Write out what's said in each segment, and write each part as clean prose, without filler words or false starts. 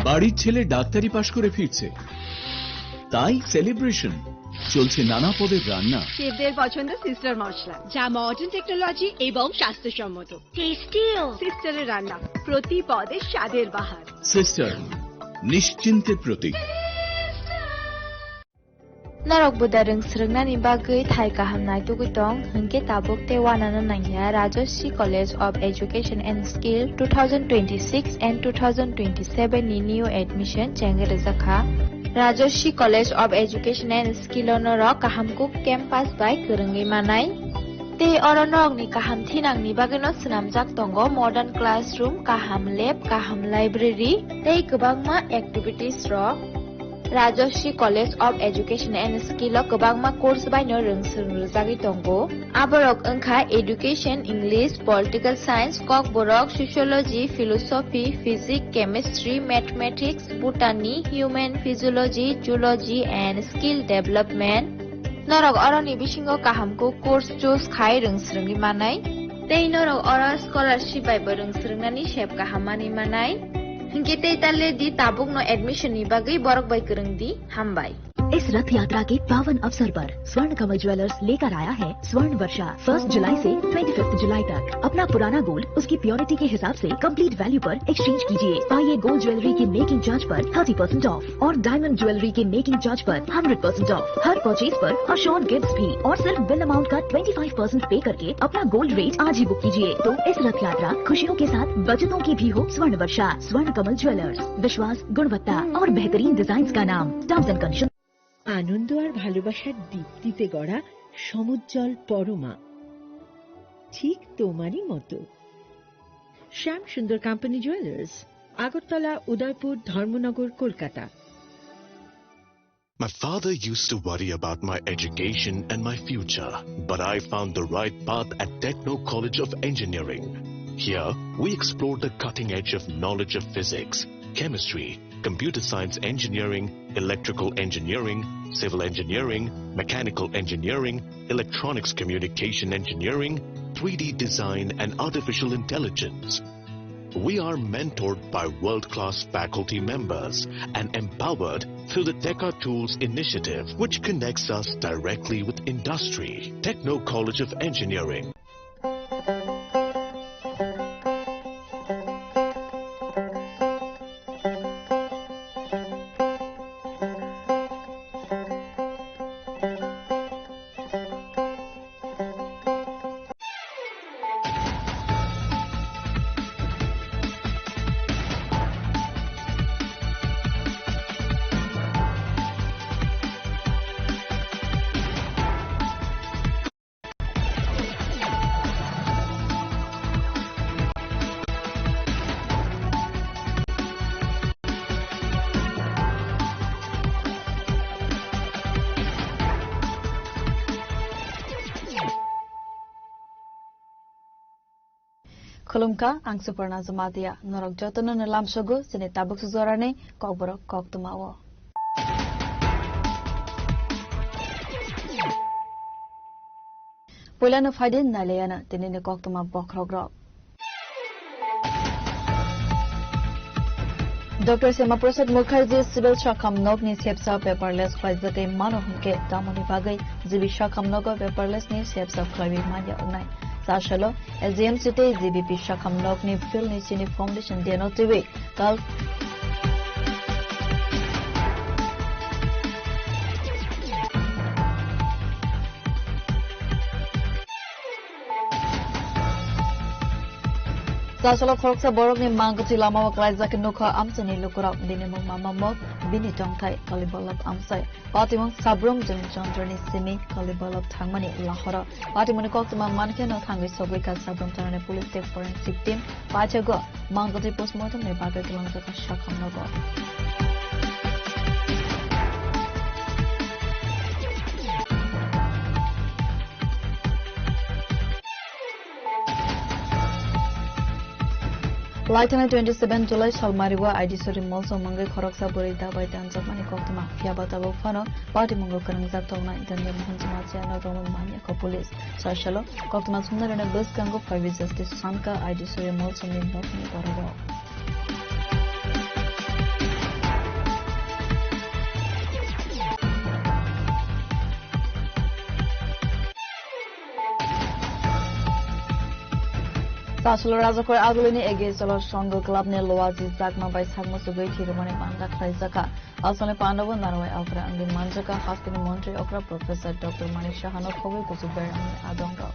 বাড়ির ছেলে ডাক্তারি পাশ করে ফিরছে, তাই সেলিব্রেশন চলছে নানা পদের রান্না। শেফদের পছন্দ সিস্টার মশলা, যা মডার্ন টেকনোলজি এবং স্বাস্থ্যসম্মত। টেস্টিও। সিস্টারের রান্না প্রতি পদে স্বাদের বাহার। Sister, নিশ্চিন্তের Pratik. Narok budareng srengna bagui thai kahamnai tugutong hingke tabuk te wanana nangya Rajashri College of Education and Skill 2026 and 2027 ni new admission chengere zakha Rajashri College of Education and Skill onorok kahamkuk campus by kerengi manai te oronok ni kaham thinang ni bageno snamjak tongo modern classroom, kaham lab, kaham library tei kwbangma activities rok Rajashri College of Education and Skill kwbangma course baino rungsrujagi tongo aborok wngkha education, English, political science, kok borok sociology, philosophy, physics, chemistry, mathematics, botany, human physiology, zoology and skill development norok oroni bisingo kahamko course choose khai rungsrungi manai tei norok ora scholarship bai rungsrungnani sep kahamani manai Hinge ते तले दी Tabuk no admission knee Bagai Barak by करंग दी हम by. इस रथ यात्रा के पावन अवसर पर स्वर्ण कमल ज्वेलर्स लेकर आया है स्वर्ण वर्षा 1 जुलाई से 25 जुलाई तक। अपना पुराना गोल्ड उसकी प्योरिटी के हिसाब से कंप्लीट वैल्यू पर एक्सचेंज कीजिए। पाइए गोल्ड ज्वेलरी की मेकिंग चार्ज पर 30% ऑफ और डायमंड ज्वेलरी के मेकिंग चार्ज पर 100% ऑफ। हर परचेज पर अश्योर्ड गिफ्ट्स भी और सिर्फ बिल अमाउंट का 25% पे करके अपना गोल्ड रेट आज ही बुक कीजिए। तो इस रथ यात्रा खुशियों के साथ बचतों की भी हो। स्वर्ण वर्षा, स्वर्ण कमल ज्वेलर्स, विश्वास, गुणवत्ता और बेहतरीन डिजाइन का नाम। Terms and condition. আনন্দ আর ভালোবাসার দীপ্তিতে গড়া সমুজ্জ্বল পরমা, ঠিক তোমারই মতো। শ্যাম সুন্দর company jewellers, Agartala, Udaipur, Dharmanagar, Kolkata. My father used to worry about my education and my future, but I found the right path at Techno College of Engineering. Here, we explored the cutting edge of knowledge of physics, chemistry, computer science engineering, electrical engineering, civil engineering, mechanical engineering, electronics communication engineering, 3D design and artificial intelligence. We are mentored by world-class faculty members and empowered through the Teka Tools initiative, which connects us directly with industry. Techno College of Engineering. Khulumka ang Suparna Zamatia norok jotono nalam sogo sine tabuk suzorane kokborok kok tumawo. Polano faidin naleyana tinine kok tuma bokrogrok. Dr. Sema Prasad Mukherjee Civil Shakam Nogni Sepsa paperless Kwazate Manohunke Damoni Bagai Zibi Shakam Nogo paperless ni Sepsa Klavi Manya Unai. Sashalo LGM City GBP Shakam Nogni Phil ni Sini Foundation Deno TV Kal Sasalo Koroksa Borogni Mangoti Lama Waklaiza Kinuka Amsani Lukurap Dinimum Mamamok Bini Tongkai Kalibalab Amsai Patimong Sabrum Jamin Chandrani Simi Kalibalab Tangmani Lahora Patimoni Koksama Mankan Tangi Sobrika Sabrum Tarane Police State Forensic Team Pachago Mangoti Postmortem Nebaga Kilangaka Shakam Nogo Lieutenant 27 July Salmariwa ID Suri Molso Mangai Khoroksa Burida by Tanzamani Koktama Fiabata Fano Party Mungo Kanangzak Tona Itania Mohansamati and Roman Mania Police Sashalo Koktama Sundar and a bus Gango Five Justice Sanka ID Suri Molso Notni Bororo Taslo Razakor Agulini against a stronger club near Loazi Zakma by Samusugi Tirumani Manga Klaisaka. Also, Pandava Naraway Okra and the Manjaka Hospital Montre Okra Professor Dr. Manisha Hanokovi Kuzuber and Adonga.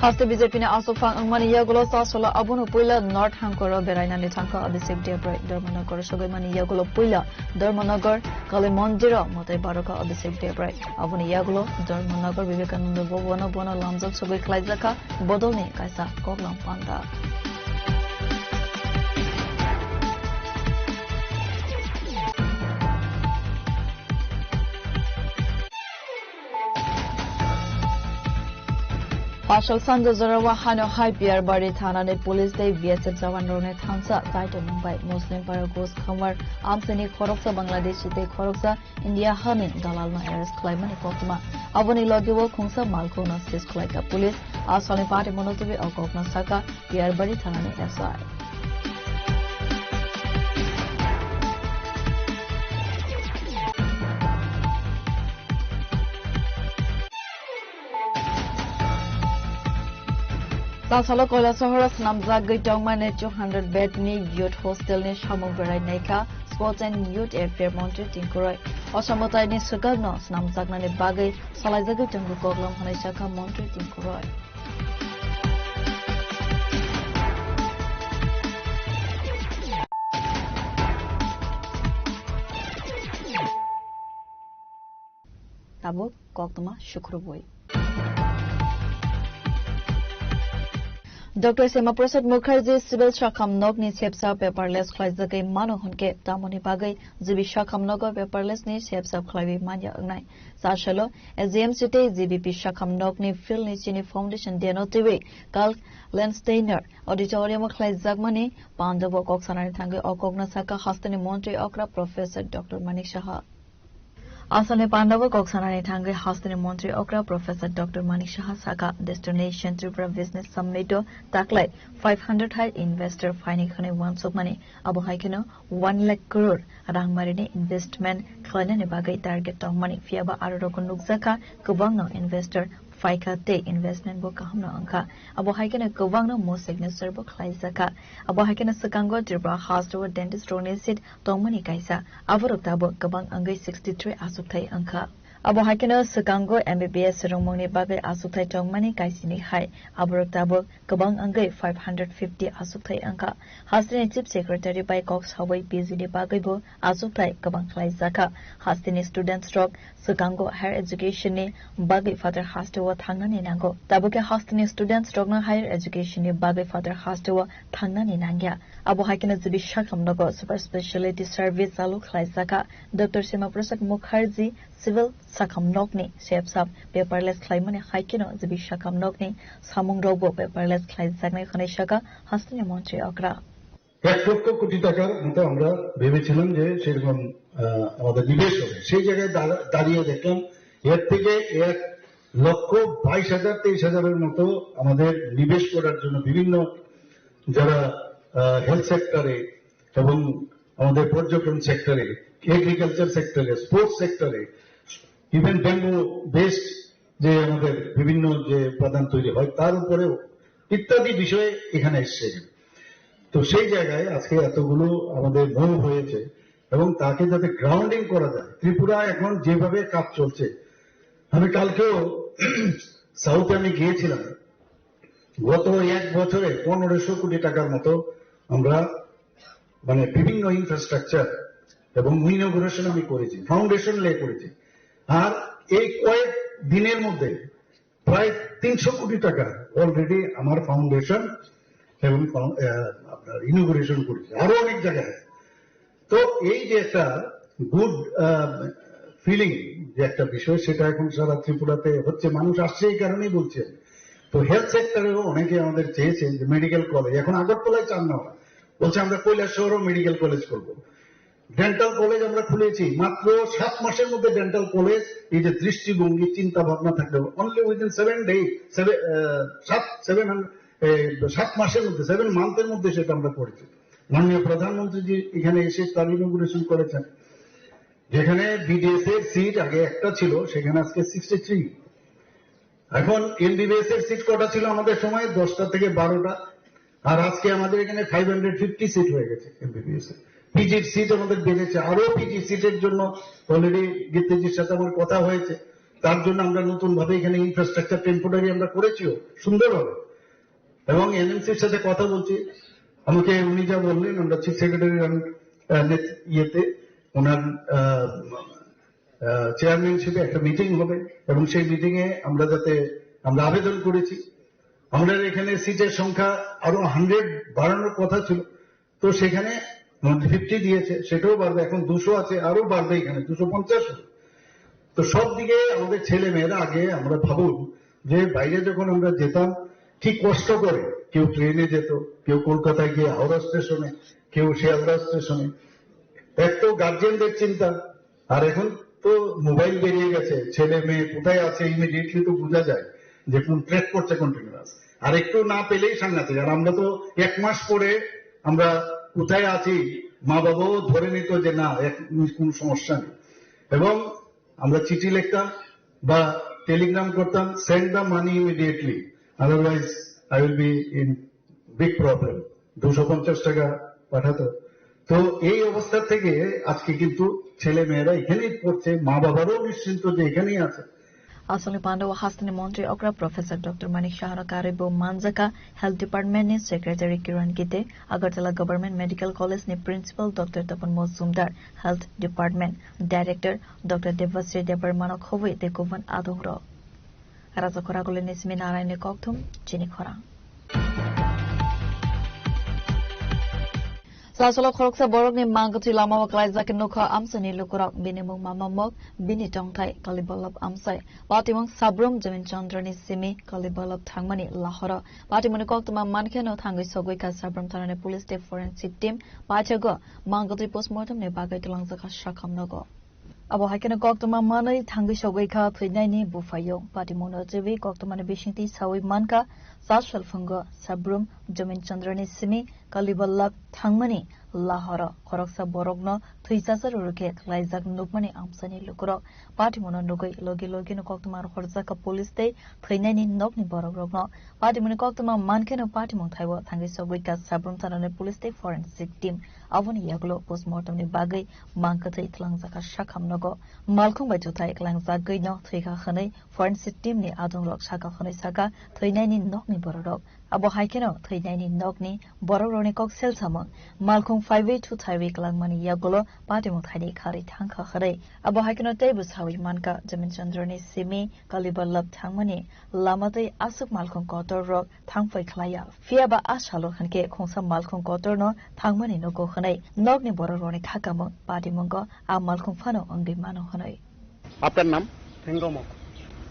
Haste BJP ne asofang angmani yagulo sa sola abunu puila North Hankoro beraina ni thangka Abhishek Debray Dharmanagar sogai mani yagulo puila Dharmanagar Kalimanjiro motai baroka Abhishek Debray abuni yagulo Dharmanagar Vivekananda Bhavana bona lamjak sogai klaijaka bodolni kaisa koklam panda Partial Sanda Zarawa Hano High Pier Bari Thana ne Police Day BSF Jawan Rone Thansa Taito Mumbai Muslim Paragos Khamar Amseni Khoroksa Bangladesh Te Khoroksa India Hanin Dalalma Ares Klaimani Kokma Avani Logiwo Khungsa Malkona Sis Klaika Police Asani Party Monotibi Okokna Saka Pier Bari Thana ne SI Tasalo Koila Sohora Snamzag Gitongmane 200 bed ni youth hostel ni Shamugarai Naika Sports and Youth Affair Mounted Tinkurai Osamotai ni Sugagno Snamzag Nani Bagai Salaizagu Tungu Koglam Hanishaka Mounted Tinkurai Tabu Koktuma Shukruboi Dr. Sema Prasad Mukherjee Civil Shakam Nogni Sepsa paperless Klaizake Mano Hunke Tamoni Bagai Zibi Shakam Nogo paperless ni Sepsa Klavi Manya Ugnai Sashalo SGM City ZBP Shakam Nogni Phil Nichini Foundation Deno TV Kal Lensteiner Auditorium Klaizagmani Pandavo Koksanani Tangi Okogna Saka Hastani Montre Okra Professor Dr. Manik Shaha Asane Pandava Koksanani Tangri Hastani Montri Okra Professor Dr. Manik Shaha Saka Destination Tripura Business Summit Taklai 500 high investor finding Khane 1 money Abu Haikino 1 lakh crore Adang Marini investment Klanani Bagai target of money Fiaba Arokon Nukzaka Kubangno investor Faika Te investment book Hamno Anka Abu Haikina Kubangno most signature book Klaizaka Abu Haikina Sakango Tripura Hospital Dentist Ronisid Tongmani Kaisa Avarotabo Kabang Angai 63 Asutai Anka Abu Haikina Sakango MBBS Romoni Bagai Asutai Tongmani Kaisini Hai Avarotabo Kabang Angai 550 Asutai Anka Hastini Chief Secretary by Cox Hawaii PZD Bagaibo Asutai Kabang Klaizaka Hastini Student Stroke Sakango Higher Education ni Bagai Father Hastawa Thangnani Nango Tabuke Hastini Student Stroke na Higher Education ni Bagai Father Hastawa Thangnani Nangya Abu Haikina Zibi Shakam Nogo Super Specialty Service Alu Klaizaka Dr. Sema Prasad Mukherjee Civil Sakam Nogni Shepsap paperless Klaimani Haikino Zibi Shakam Nogni Samung Robo paperless Klaizakni Khanishaka Hastini Montri Okra 1 lakh crore টাকার মতো আমরা ভেবেছিলাম যে সেরকম আমাদের নিবেশ হবে সেই জায়গায় দাঁড়িয়ে দেখলাম এর থেকে 1,22,000 এর মতো আমাদের নিবেশ করার জন্য বিভিন্ন যারা হেলথ সেক্টরে এবং আমাদের পর্যটন সেক্টরে এগ্রিকালচার সেক্টরে স্পোর্টস সেক্টরে ইভেন ব্যাম্বু বেসড যে আমাদের বিভিন্ন যে উপাদান তৈরি হয় তার উপরেও ইত্যাদি বিষয়ে এখানে এসছে তো সেই জায়গায় আজকে এতগুলো আমাদের মুভ হয়েছে এবং তাকে যাতে গ্রাউন্ডিং করা যায় ত্রিপুরা এখন যেভাবে কাজ চলছে আমি কালকেও সাউথে আমি গিয়েছিলাম গত 1 বছরে 1500 কোটি টাকার মতো আমরা মানে বিভিন্ন ইনফ্রাস্ট্রাকচার এবং ইনোগ্রেশন আমি করেছি ফাউন্ডেশন লে করেছি আর এই কয়েক দিনের মধ্যে প্রায় 300 কোটি টাকা অলরেডি আমার ফাউন্ডেশন এবং আপনার ইনোগ্রেশন করেছে আরো অনেক জায়গায় তো এই যে একটা গুড ফিলিং যে একটা বিষয় সেটা এখন সারা ত্রিপুরাতে হচ্ছে মানুষ আসছে এই কারণেই বলছেন তো হেলথ সেক্টরেও অনেকে আমাদের চেয়েছেন যে মেডিকেল কলেজ এখন আগরতলায় চান না বলছে আমরা কৈলাসহরও মেডিকেল কলেজ করব ডেন্টাল কলেজ আমরা খুলেছি মাত্র 7 মাসের মধ্যে ডেন্টাল কলেজ এই যে দৃষ্টিভঙ্গি চিন্তা ভাবনা থাকলে অনলি উইদিন 7 ডে 7 মাসের মধ্যে 7 মান্থের মধ্যে সেটা আমরা করেছি মাননীয় প্রধানমন্ত্রী এখানে এসে তার ইনগুরেশন করেছেন, যেখানে বিডিএস এর সিট আগে একটা ছিল, সেখানে আজকে 63। এখন এমবিবিএস এর সিট কটা ছিল আমাদের সময়? 10টা থেকে 12টা, আর আজকে আমাদের এখানে 550 সিট হয়ে গেছে এমবিবিএস এর। পিজির সিট আমাদের বেড়েছে, আরো পিজি সিটের জন্য অলরেডি গীতাজির সাথে আমার কথা হয়েছে, তার জন্য আমরা নতুন ভাবে এখানে ইনফ্রাস্ট্রাকচার টেম্পোরারি আমরা করেছিও সুন্দরভাবে। এবং এনএমসির সাথে কথা বলছি, আমাকে উনি যা বললেন, আমরা চিফ সেক্রেটারি ইয়েতে ওনার চেয়ারম্যানশিপে একটা মিটিং হবে, এবং সেই মিটিং এ আমরা আবেদন করেছি আমাদের এখানে সিটের সংখ্যা আরো 100 বাড়ানোর কথা ছিল, তো সেখানে 50 দিয়েছে, সেটাও বাড়বে, এখন 200 আছে, আরো বাড়বে, এখানে 250। তো সব দিকে আমাদের ছেলে মেয়েরা, আগে আমরা ভাবুন যে বাইরে যখন আমরা যেতাম ঠিক কষ্ট করে, কেউ ট্রেনে যেত, কেউ কলকাতায় গিয়ে হাওড়া স্টেশনে, কেউ শিয়ালদা স্টেশনে, এক তো গার্জিয়ানদের চিন্তা, আর এখন তো মোবাইল বেরিয়ে গেছে, ছেলে মেয়ে কোথায় আছে ইমিডিয়েটলি তো বোঝা যায় যে কোন ট্র্যাক করছে কন্টিনিউয়াস, আর একটু না পেলেই সাংঘাতিক। আর আমরা তো 1 মাস পরে আমরা কোথায় আছি মা বাবাও ধরে নিত যে না কোন সমস্যা নেই, এবং আমরা চিঠি লিখতাম বা টেলিগ্রাম করতাম, send the money immediately, otherwise I will be in big problem. 250 টাকা পাঠাতো। তো এই অবস্থা থেকে আজকে কিন্তু ছেলে মেয়েরা এখানেই পড়ছে, মা বাবারও নিশ্চিন্ত যে এখানেই আছে। Asli Pandaw Hastani Montri Okra Professor Dr. Manik Shahara Karibo Manzaka Health Department ni Secretary Kiran Gite Agartala Government Medical College ni Principal Dr. Tapan Mozumdar Health Department Director Dr. Devasri Debarmanok Hovi Dekovan Adongro Raza Koragule Nismi Narayne Koktum Chini Khora Sasolo Khoroksa Borog ni Mangati Lama Waklaiza Kinukha Amsani Lukurok Binimung Mamamok Bini Tongtai Kalibalab Amsai Batimong Sabrum Jamin Chandrani Simi Kalibalab Thangmani Lahora Batimuni Koktuma Mankeno Thangi Sogwika Sabrum Tarane Police Day Forensic Team Bachago Mangati Postmortem ni Bagai Tulangzaka Shakamnogo Abo Hakena Koktuma Manai Thangi Sogwika Pinaini Bufayo Batimono Jevi Koktuma Bishinti Sawi Manka Sashal Fungo Sabrum Jamin Chandrani Simi Kalibalab Thangmani Lahora Khoroksa Borogno Thuisasar Uruke Laizak Nukmani Amsani Lukurok Patimono Nugoi Logi no Koktumar Horzaka Police Day Thainani Nokni Borogrogno Patimoni Koktuma Mankeno Patimon Thaiwo Thangi Sogwika Sabrum Tarane Police Day Forensic Team Avoni Yaglo Postmortem ni Bagai Mankatai Tlangzaka Shakamnogo Malkung Bajutai Klangzagai no Thika Khanai Forensic Team ni Adonglok Shaka Khanai Saka Thainani Nokni Bororok Abo Haikeno Thainani Nokni Bororoni Kok Selsamon Malkung 582 Thaiwi Klangmani Yagolo Patimon Thai Khari Thangka Khare Abo Haikeno Tebus Hawi Manka Jamin Chandrani Simi Kalibalab Thangmani Lamatai Asuk Malkung Kotor Rock Thangfai Klaya Fiaba Ashalo Khanke Khongsa Malkung Kotor no Thangmani no Go Khanai Nokni Bororoni Khakamon Patimongo A Malkung Fano Ongi Mano Khanai আপনার নাম? থেঙ্গমক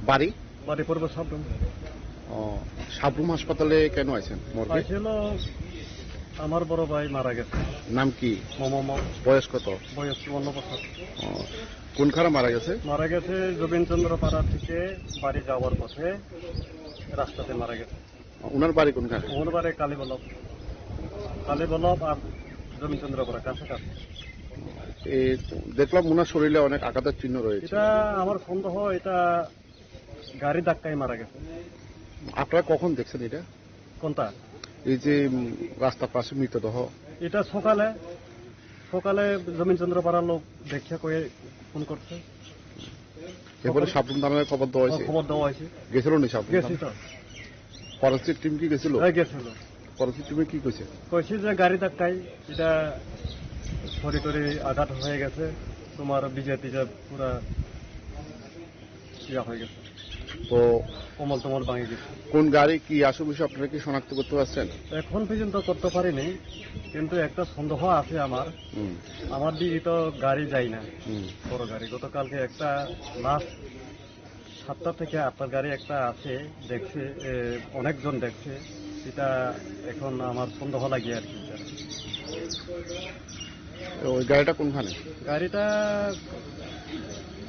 বাড়ি? বাড়ি পূর্ব সাবরুম। সাবরুম হাসপাতালে কেন আছেন? আসলে আমার বড় ভাই মারা গেছে। নাম কি? মোহাম্মদ। বয়স কত? বয়স 54 বছর। কোনখানে মারা গেছে? মারা গেছে জবিনচন্দ্র পাড়া থেকে বাড়ি যাওয়ার পথে রাস্তাতে মারা গেছে। ওনার বাড়ি কোনখানে? ওনার বাড়ি কালীবল্লভ আর জবিনচন্দ্র পাড়া কাছাকাছি। দেখলাম ওনার শরীরে অনেক আঘাতের চিহ্ন রয়েছে। এটা আমার সন্দেহ, এটা গাড়ি ধাক্কায় মারা গেছে। আপনারা কখন দেখছেন এটা? কোনটা? এই যে রাস্তার পাশে মৃতদেহ। এটা সকালে জমিনচন্দ্র পাড়ার লোক দেখা করে ফোন করছে। এরপরে সাবরুম থানায় খবর দেওয়া হয়েছে। গেছিল নি সাবরুম? গেছি তো। ফরেন্সিক টিম কি গেছিল? গেছিল। ফরেন্সিক টিমে কি কইছে? কইছে যে গাড়ি ধাক্কায় এটা শরীরে আঘাত হয়ে গেছে, তোমার বিজেপিটা পুরা ইয়া হয়ে গেছে, তো কোমল ভাঙে গেছে। কোন গাড়ি কি আসল বিষয় আপনারা কি শনাক্ত করতে পারছেন? এখন পর্যন্ত করতে পারিনি, কিন্তু একটা সন্দেহ আছে আমার দিকে তো গাড়ি যায় না, বড় গাড়ি। গতকালকে একটা লাস্ট 7টা থেকে 8টার গাড়ি একটা আছে, দেখছে অনেকজন দেখছে, এটা এখন আমার সন্দেহ লাগে আর কি। ওই গাড়িটা কোনখানে? গাড়িটা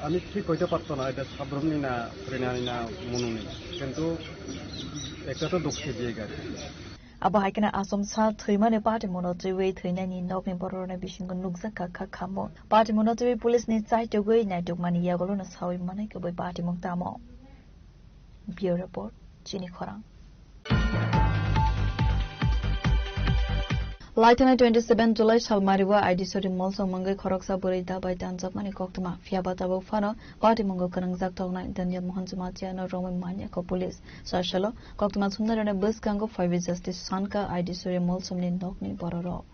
আমি ঠিক হইতে পারতো না, এটা সাবরুমনি না পরিণামি না মনুনি, কিন্তু একটা তো ঢুকছে দিয়ে গাড়ি। abo haikena asomsa thrimane party monotwe thrinani nokni borone bisingo nukzaka khamo party monotwe police ni chai togoi na dokmani yagolo na sawi mane ke boy party moktamo bureau report chini khorang Laitana 27 July Salmariwa ID Sori Molso Mangai Khoroksa Burida by Tanzak Mani Koktuma Fiabata Fano Party Mongo Kanangzak Tona Daniel Mohan Jamatia Roman Mania ko police Sashalo Koktuma Sundarana Bus Kango 5 Justice Sanka ID Sori Molso Ni Nokni Bororo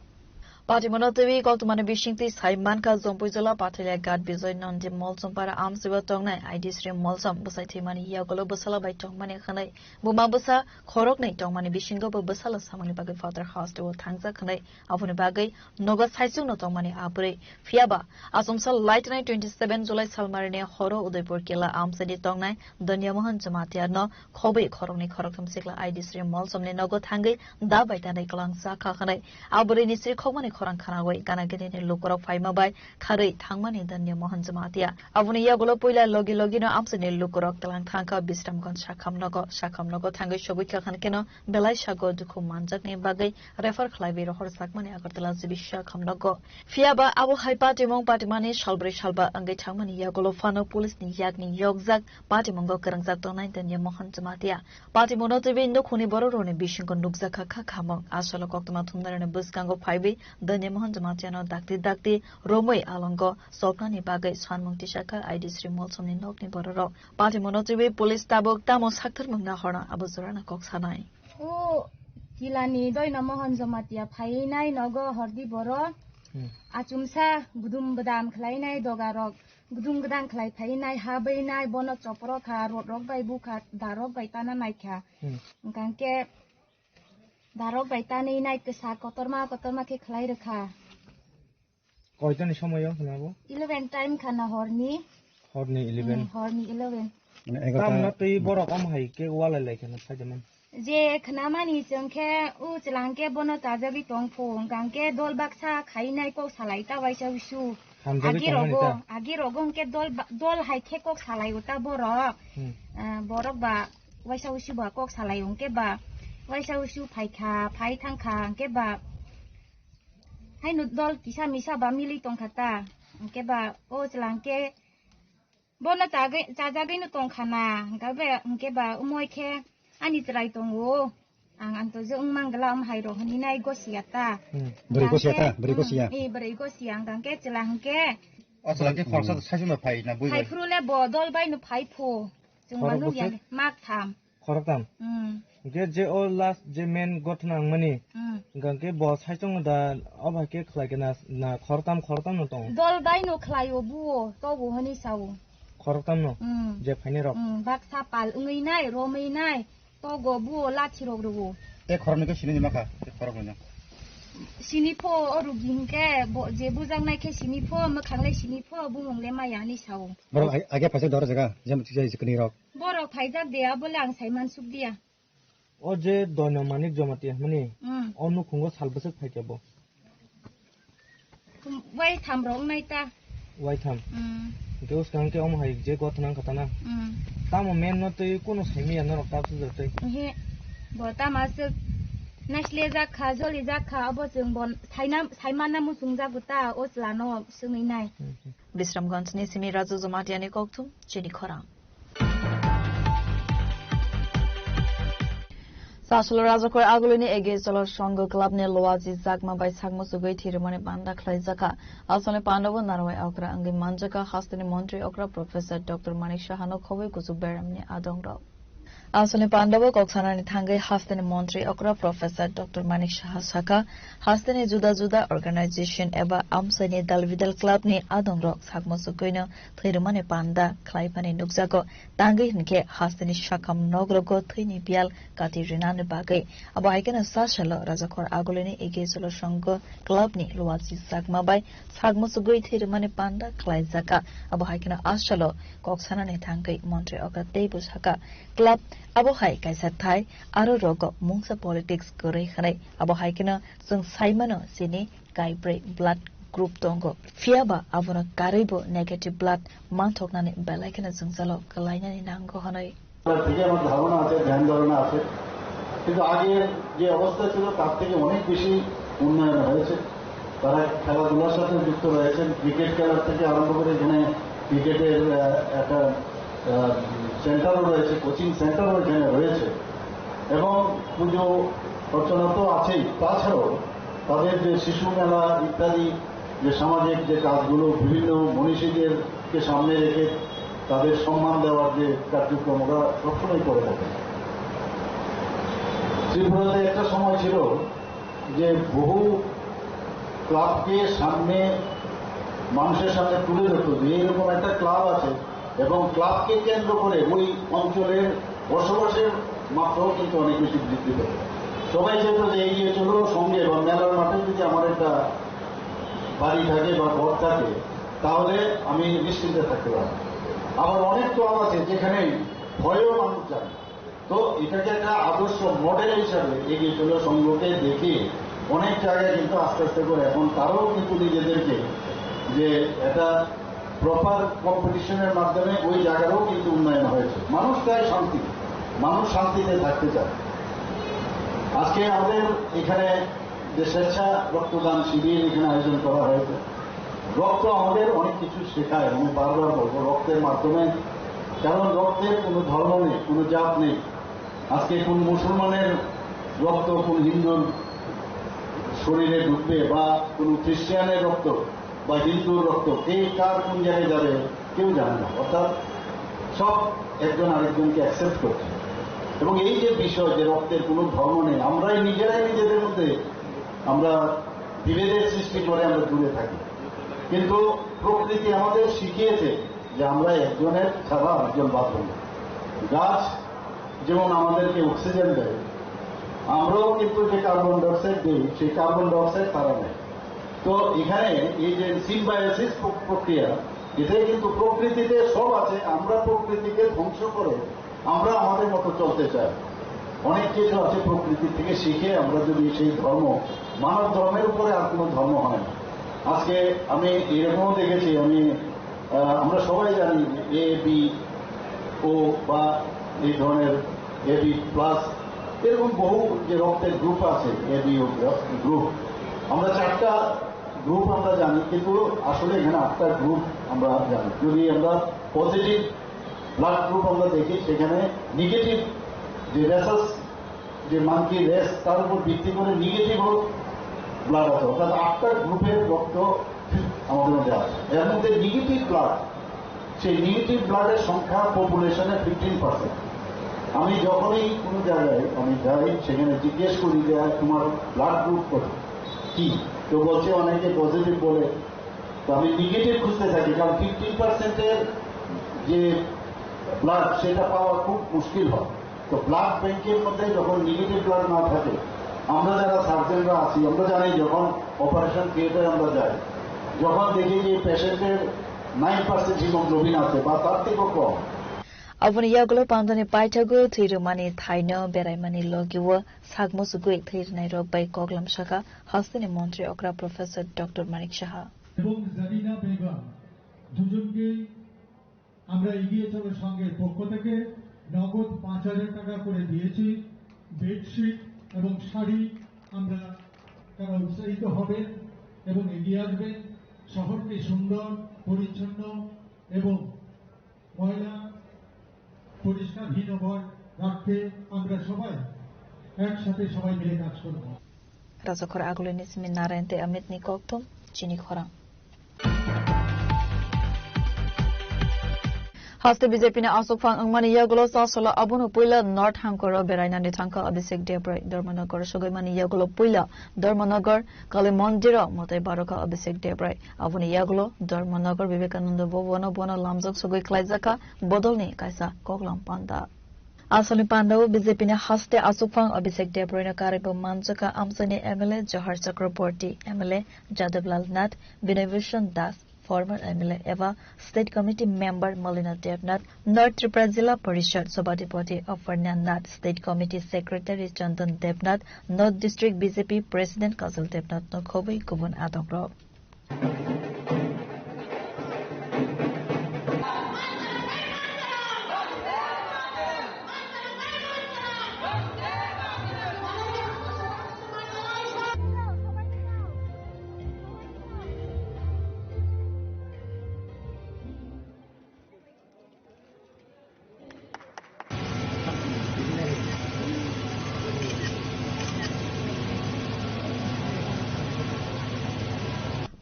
Party Monotavi Koktuma Bishingti Saiman Ka Zompuzala Patalia Gad Bizoy Nandi Molsom para Amsiwa Tongna ID Sori Molsom Busaiti Mani Yagolo Busala by Tongmani Khanai Buma Busa Khorok Nei Tongmani Bishingo Busala Samani Bagai Father House to Tangza Khanai Avuni Bagai Noga Saisu no Tongmani Apure Fiaba Asomsa Light Night 27 July Salmarine Horo Udaipur Kila Amsadi Tongnai Danya Mohan Jamatia no Kobe Khorokni Khorokam Sikla ID Sori Molsom Ne Nogo Tangai Da by Tanai Kalang Saka Khanai Abure Nisri Komani Khorang Khanawai Ganagini Lukorok Faima by Kare Tangmani Danya Mohan Jamatia Avuni Yagolo Puila Logi Logino Amsani Lukorok Talang Tanka Bistam Gon Shakam Nogo Tangai Shobika Khankeno Belai Shago Duku Manjak Ne Bagai Refer Klavi Horsakmani Agartala Zibisha Kamnogo Fiaba Abu Hai Party Mong Patimani Shalbre Shalba Angai Tangmani Yagolo Fano Police Ni Yagni Yogzak Party Mongo Karangzak Tonai Danya Mohan Jamatia Party Monotivi no Kuni Borone Bishingo Nugzaka Kakamong Ashala Koktama Tundarana Buskango Paibi Danya Mohan Jamatiano Dakti Romwe Alongo Sopnani Bagai Swanmong Tishaka ID Sri Molsomni Nokni Bororo Party Monotivi Police Tabok Tamos Haktar Mungna Hora Abuzurana Koksanai O Tilani Doina Mohan Jamatia Painai Nogo Hordi Boro Achumsa Gudum Badam Klainai Dogarok Gudum Gadang Klai Painai Habainai Bono Choporoka Rodrok by Buka Darok by Tana Naika Ganke Darok by Tani Night Kesa Kotorma ke Klai Reka Koitan Shomoyo Nabo 11 time Kana Horni 11 Tam not to Borok Hai Walla Lake and Sadaman Je Kanamani Sunke Ulanke Bono Tazabi Tongpo Ganke Dol Baksa Kainai Ko Salaita Vaisha Shu Agirogon ke dol hai ke kok salai uta borok ba waisa usu ba kok salai ong ke ba waisa usu phai thangkha ke ba hai nu dol kisa misa ba mili tong khata ke ba o chlang ke bona ta nu tong khana ga be ke ba umoi ke ani trai tong o ang anto jeng manggala hai ro ni nai go siata beri go siang gang ke celang ke ke khorsa sajuna phai na bui phai frule bodol bai nu phai pho jeng manu ya mak tham khortam ge je all last je men gotnang mani gang ke bo sajung da aba ke khlai ke na khortam no tong dol bai nu khlai o bu to bu hani sau khortam no je phani rok bak sa pal ngui nai ro mei nai to go bu la chirok ru e khorni ke sini maka e khorok na sini pho oru gingke bo je bujang nai ke sini pho ma khangle sini pho bu mong le ma yani sau boro age phase dor jaga jam chije sikni rok boro phaijak dia bole ang saiman suk dia o je dono manik jomati mani onu khungo salbasek phaikebo wai tham rong nai ta wai tham ke us kan ke om hai je gotnang katana tamo men no te kono semi ya no ta su te he bo ta ma se nasle za kha joli za kha abo jeng bon saiman na mu sungja guta osla no sungi nai Bisramganj ni simi Razu Zamatiani Koktum Chini Khorang Sasula Razakor Agulini Ege Solar Shango Club ne Loazi Zagma by Sagmo Sugay Tirimani Panda Klaizaka. Also Pandava Narawai Okra Angi Manjaka Hastani Montri Okra Professor Dr. Manik Shahano Kowe Kuzuberam ne Adongro. Also Pandava Koksana Tangai Hastani Montri Okra Professor Dr. Manik Shahasaka Hastani Juda Organization Eva Amsani Dalvidal Club ne Adongro Sagmo Sugayno Tirimani Panda Klaipani Nukzako Tangai Nke Hastani Shakam Nogrogo Tini Bial Kati Rinane Bagai Abaikana Sashalo Razakor Agulini Ege Solo Shango Club ni Luazi Sagma by Sagmo Sugui Tirimani Panda Klaizaka Abaikana Ashalo Koksana ne Tangai Montri Oka Debus Haka Club Abohai Kaisa Thai Aro Rogo Mungsa Politics Kore Hane Abohaikana Sung Saimano Sini Kai Break Blood Group Tongo Fiaba Avona Karibo Negative Blood Mantok Nani Belaikana Sungsalo Kalaina Nango Hanoi থেকে আমার ধারণা আছে ধ্যান ধারণা আছে কিন্তু আগে যে অবস্থা ছিল তার থেকে অনেক বেশি উন্নয়ন হয়েছে। তারা খেলাধুলার সাথে যুক্ত রয়েছেন, ক্রিকেট খেলার থেকে আরম্ভ করে এখানে ক্রিকেটের একটা সেন্টারও রয়েছে, কোচিং সেন্টারও এখানে রয়েছে এবং পুজো অর্চনা তো আছেই। তাছাড়াও তাদের যে শিশু মেলা ইত্যাদি যে সামাজিক যে কাজগুলো বিভিন্ন মনীষীদেরকে সামনে রেখে তাদের সম্মান দেওয়ার যে কার্যক্রম ওরা সবসময় করে থাকে। ত্রিপুরাতে একটা সময় ছিল যে বহু ক্লাবকে সামনে মানুষের সামনে তুলে ধরত যে এরকম একটা ক্লাব আছে এবং ক্লাবকে কেন্দ্র করে ওই অঞ্চলের বসবাসের মাত্রাও কিন্তু অনেক বেশি বৃদ্ধি পেত। সবাই চাইতো যে এগিয়ে চলো সঙ্গে বা মেলার মাঠে যদি আমার একটা বাড়ি থাকে বা ঘর থাকে তাহলে আমি নিশ্চিন্তে থাকতে পারি। আবার অনেক ক্লাব আছে যেখানে ভয়েও মানুষ যায়। তো এটাকে একটা আদর্শ মডেল হিসাবে এগিয়ে চলো সংঘকে দেখে অনেক জায়গায় কিন্তু আস্তে আস্তে করে এখন তারাও কিন্তু নিজেদেরকে যে একটা প্রপার কম্পিটিশনের মাধ্যমে ওই জায়গারও কিন্তু উন্নয়ন হয়েছে। মানুষ চায় শান্তি, মানুষ শান্তিতে থাকতে চায়। আজকে আমাদের এখানে যে স্বেচ্ছা রক্তদান শিবির এখানে আয়োজন করা হয়েছে। রক্ত আমাদের অনেক কিছু শেখায়, আমি বারবার বলবো রক্তের মাধ্যমে, কারণ রক্তের কোনো ধর্ম নেই, কোনো জাত নেই। আজকে কোন মুসলমানের রক্ত কোন হিন্দুর শরীরে ঢুকবে বা কোন খ্রিস্টানের রক্ত বা হিন্দুর রক্ত কে কার কোন জায়গায় যাবে কেউ জানে না। অর্থাৎ সব একজন আরেকজনকে অ্যাকসেপ্ট করছে এবং এই যে বিষয় যে রক্তের কোনো ধর্ম নেই, আমরাই নিজেরাই নিজেদের মধ্যে আমরা বিভেদের সৃষ্টি করে আমরা দূরে থাকি। কিন্তু প্রকৃতি আমাদের শিখিয়েছে যে আমরা একজনের ছাড়া আরেকজন বাঁচব না। গাছ যেমন আমাদেরকে অক্সিজেন দেয়, আমরাও কিন্তু যে কার্বন ডাইঅক্সাইড দিই সেই কার্বন ডাইঅক্সাইড তারা নেয়। তো এখানে এই যে সিম্বায়োসিস প্রক্রিয়া, এটাই কিন্তু প্রকৃতিতে সব আছে। আমরা প্রকৃতিকে ধ্বংস করে আমরা আমাদের মতো চলতে চাই। অনেক কিছু আছে প্রকৃতি থেকে শিখে আমরা যদি সেই ধর্ম, মানব ধর্মের উপরে আর কোনো ধর্ম হয় না। আজকে আমি এরকমও দেখেছি, আমরা সবাই জানি এ বি ও বা এই ধরনের এ বি প্লাস এরকম বহু যে রক্তের গ্রুপ আছে, এ বি ও গ্রুপ, আমরা 4টা গ্রুপ আমরা জানি, কিন্তু আসলে এখানে 8টা গ্রুপ আমরা জানি। যদি আমরা পজিটিভ ব্লাড গ্রুপ আমরা দেখি সেখানে নেগেটিভ যে রেসাস যে মানকি রেস তার উপর ভিত্তি করে নেগেটিভ ব্লাড আছে, অর্থাৎ 8টা গ্রুপের রক্ত আমাদের মধ্যে আছে। এর মধ্যে নেগেটিভ ব্লাড, সেই নেগেটিভ ব্লাডের সংখ্যা পপুলেশনে 15%। আমি যখনই কোনো জায়গায় আমি যাই সেখানে জিজ্ঞেস করি যে তোমার ব্লাড গ্রুপ কত কি, তো বলছে অনেকে পজিটিভ বলে, তো আমি নেগেটিভ খুঁজতে থাকি, কারণ 15%-এর যে ব্লাড সেটা পাওয়া খুব মুশকিল হয়। তো ব্লাড ব্যাংকের মধ্যে যখন নেগেটিভ ব্লাড না থাকে, আমরা যারা সার্জনরা আছি আমরা জানি যখন অপারেশন থিয়েটারে আমরা যাই, যখন দেখি যে পেশেন্টের 9% হিমোগ্লোবিন আছে বা তার থেকেও কম, Abun yagulo pamdani paitagu thirumani thaino beraimani logiwo sagmosugui thirnai rok bai koglam shaka hastini মন্ত্রী okra Professor Dr. Manik Shaha এবং জারিনা বেগম দুজনকে আমরা এগিয়ে চলো সঙ্গের পক্ষ থেকে নগদ 5,000 টাকা করে দিয়েছি। বেডশিট এবং শাড়ি আমরা তারা উৎসাহিত হবেন এবং এগিয়ে আসবেন। শহরকে সুন্দর পরিচ্ছন্ন এবং ময়লা পরিষ্কারহীনবর রাখতে আমরা সবাই একসাথে সবাই মিলে কাজ করব। Razakor agulini simin narente amit ni koktum chini khora Haste BJP ne asokfang angmani yagulo sasola abunu puila North Hankoro beraina ni thangka Abhishek Debray Dharmanagar sogaimani yagulo puila Dharmanagar Kalimondiro motai baroka Abhishek Debray abuni yagulo Dharmanagar Vivekananda Bhavana Bwana lamjak sogoi klaijaka bodolni kaisa koglam panda Asoni Pandau BJP ne haste asokfang Abhishek Debray na karibo manjaka amsani MLA Johar Chakraborty MLA Jadablal Nath Binay Das former MLA Eva State Committee member Malina Devnath North Tripura Jilla Parishad Sabadipati Afarnya Nath State Committee Secretary Chandan Devnath North District BJP President Kajal Devnath no khobai kubun atongro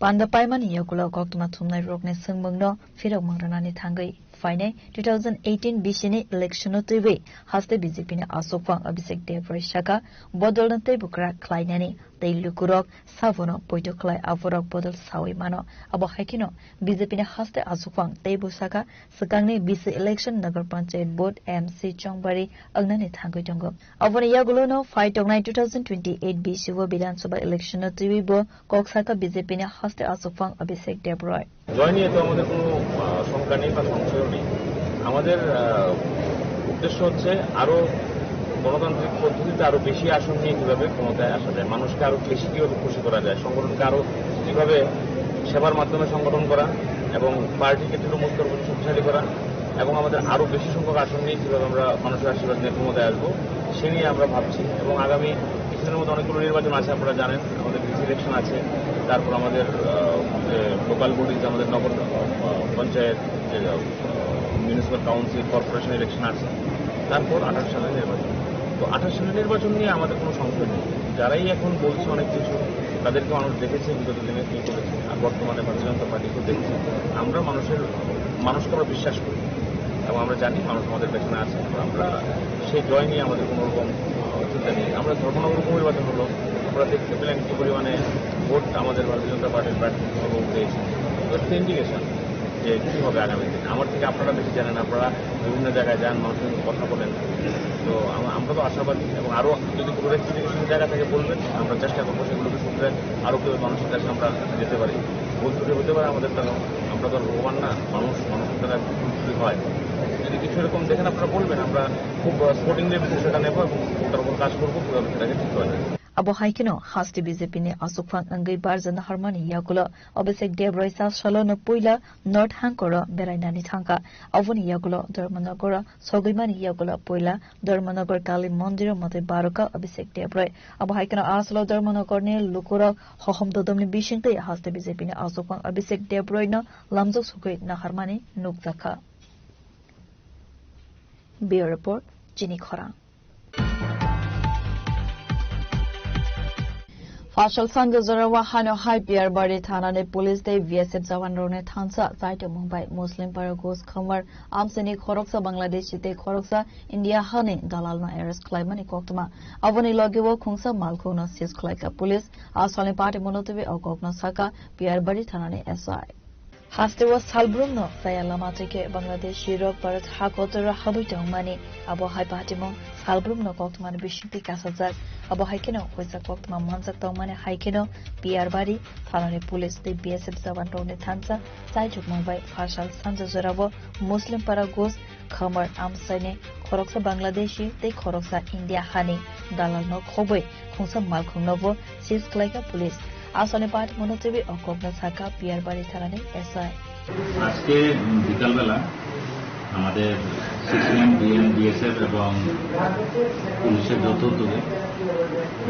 panda paimani yakula koktuma thumnai rokne sungmungno firok mangranani thangai Fine 2018 bishini election tiwi haste BJP ne asopang Abhishek Devroy Shaka bodol te bukra klainani teilukurok savono poito klai avorok bodol sawi mano abo hakino BJP ne haste asopang teibu saka sakangni BC election nagar panchayat board MC Chongbari alnani thangoi tongo avoni yagulono fight tongnai 2028 BC wo Vidhan Sabha election tiwi bo koksaka BJP ne haste asopang Abhishek Devroy জয় নিয়ে তো আমাদের কোনো শঙ্কা নেই বা সংশয় নেই আমাদের উদ্দেশ্য হচ্ছে আরো গণতান্ত্রিক পদ্ধতিতে আরো বেশি আসন নিয়ে কিভাবে ক্ষমতায় আসা যায় মানুষকে আরো বেশি কিভাবে খুশি করা যায় সংগঠনকে আরো কিভাবে সেবার মাধ্যমে সংগঠন করা এবং পার্টিকে তৃণমূল শক্তিশালী করা এবং আমাদের আরো বেশি সংখ্যক আসন নিয়ে কিভাবে আমরা মানুষের আশীর্বাদ নিয়ে ক্ষমতায় আসবো সে নিয়ে আমরা ভাবছি এবং আগামী কিছুদিনের মধ্যে অনেকগুলো নির্বাচন আছে আপনারা জানেন আমাদের ইলেকশন আছে তারপর আমাদের লোকাল বডিজ আমাদের নগর panchayat municipal council corporation election আছে তারপর 28 সালের নির্বাচন তো 28 সালের নির্বাচন নিয়ে আমাদের কোনো সংশয় নেই যারাই এখন বলছে অনেক কিছু তাদেরকে মানুষ দেখেছে বিগত দিনে কি করেছে আর বর্তমানে ভারতীয় জনতা পার্টিকেও দেখছে আমরা মানুষকে আমরা বিশ্বাস করি এবং আমরা জানি মানুষ আমাদের পেছনে আছে আমরা সেই জয় নিয়ে আমাদের কোনো রকম চিন্তা নেই আমরা ধর্মনগর উপনির্বাচন হলো আমরা দেখতে পেলেন কি পরিমাণে ভোট আমাদের ভারতীয় জনতা পার্টির প্রার্থী পেয়েছে ইন্ডিকেশন যে কী হবে আগামী দিনে আমার থেকে আপনারা বেশি জানেন আপনারা বিভিন্ন জায়গায় যান মানুষের সঙ্গে কথা বলেন তো আমরা তো আশাবাদী এবং আরও যদি কোনো রেক্টিফিকেশন জায়গা থেকে বলবেন আমরা চেষ্টা করবো সেগুলোকে শুনতে আরও কেউ মানুষের কাছে আমরা যেতে পারি বন্ধুকে হতে পারে আমাদের দ্বারা আমরা তো ভগবান না মানুষের দ্বারা খুশি হয় যদি কিছু এরকম দেখেন আপনারা বলবেন আমরা খুব স্পোর্টিংলি বিষয়টা নেবো এবং তার উপর কাজ করবো কীভাবে সেটাকে ঠিক করা যায় abo haikino hasti BJP ne asukphang angai barjan harmani yakulo Abhishek Devroy sa salono puila north hankoro berainani thangka avoni yakulo Dharmanagora soguimani yakulo puila Dharmanagor Kali Mandir mate baroka Abhishek Devroy abo haikino aslo Dharmanagor ne lukura hohom dodomni bishingte hasti BJP ne asukphang Abhishek Devroy no lamjok sugoi na harmani nukjaka Bureau Report Jini Khorang Fashal Sanjay Zorawa Hano High Pier Bari Thana ne Police Day VSF Jawan Rone Thansa Site Mumbai Muslim Paragos Khamar Amseni Khoroksa Bangladesh te Khoroksa India Hani Dalal na arrest Klaimani Koktuma Avoni Logiwo Khungsa Malkhona Sis Klaika Police Aswani Party Monotobe Okokna Saka Pier Bari Thana ne SI Haste was Salbrumno Sayalama Teke Bangladesh Shirok Bharat Hakotara Habitong Mani Abo Hai Patimo Salbrumno Koktman Bishiti Kasazak Abo Haikino Hoisa Koktma Manzak Tongmane Haikino PR Bari Thanane Police the BSF Jawan Rone Thansa Saijuk Mumbai Fashal Sanjay Zorabo Muslim Paragos Khamar Amsane Khoroksa Bangladeshi te Khoroksa India Hani Dalal no Khoboi Khungsa Malkhungnovo Sis Klaika Police আসলে পাঠ মনোযোগী অকগ্ন থাকা peer বাড়ি থানানে SI আজকে বিকালবেলা আমাদের CCM BSF এবং পুলিশের যৌথ উদ্যোগে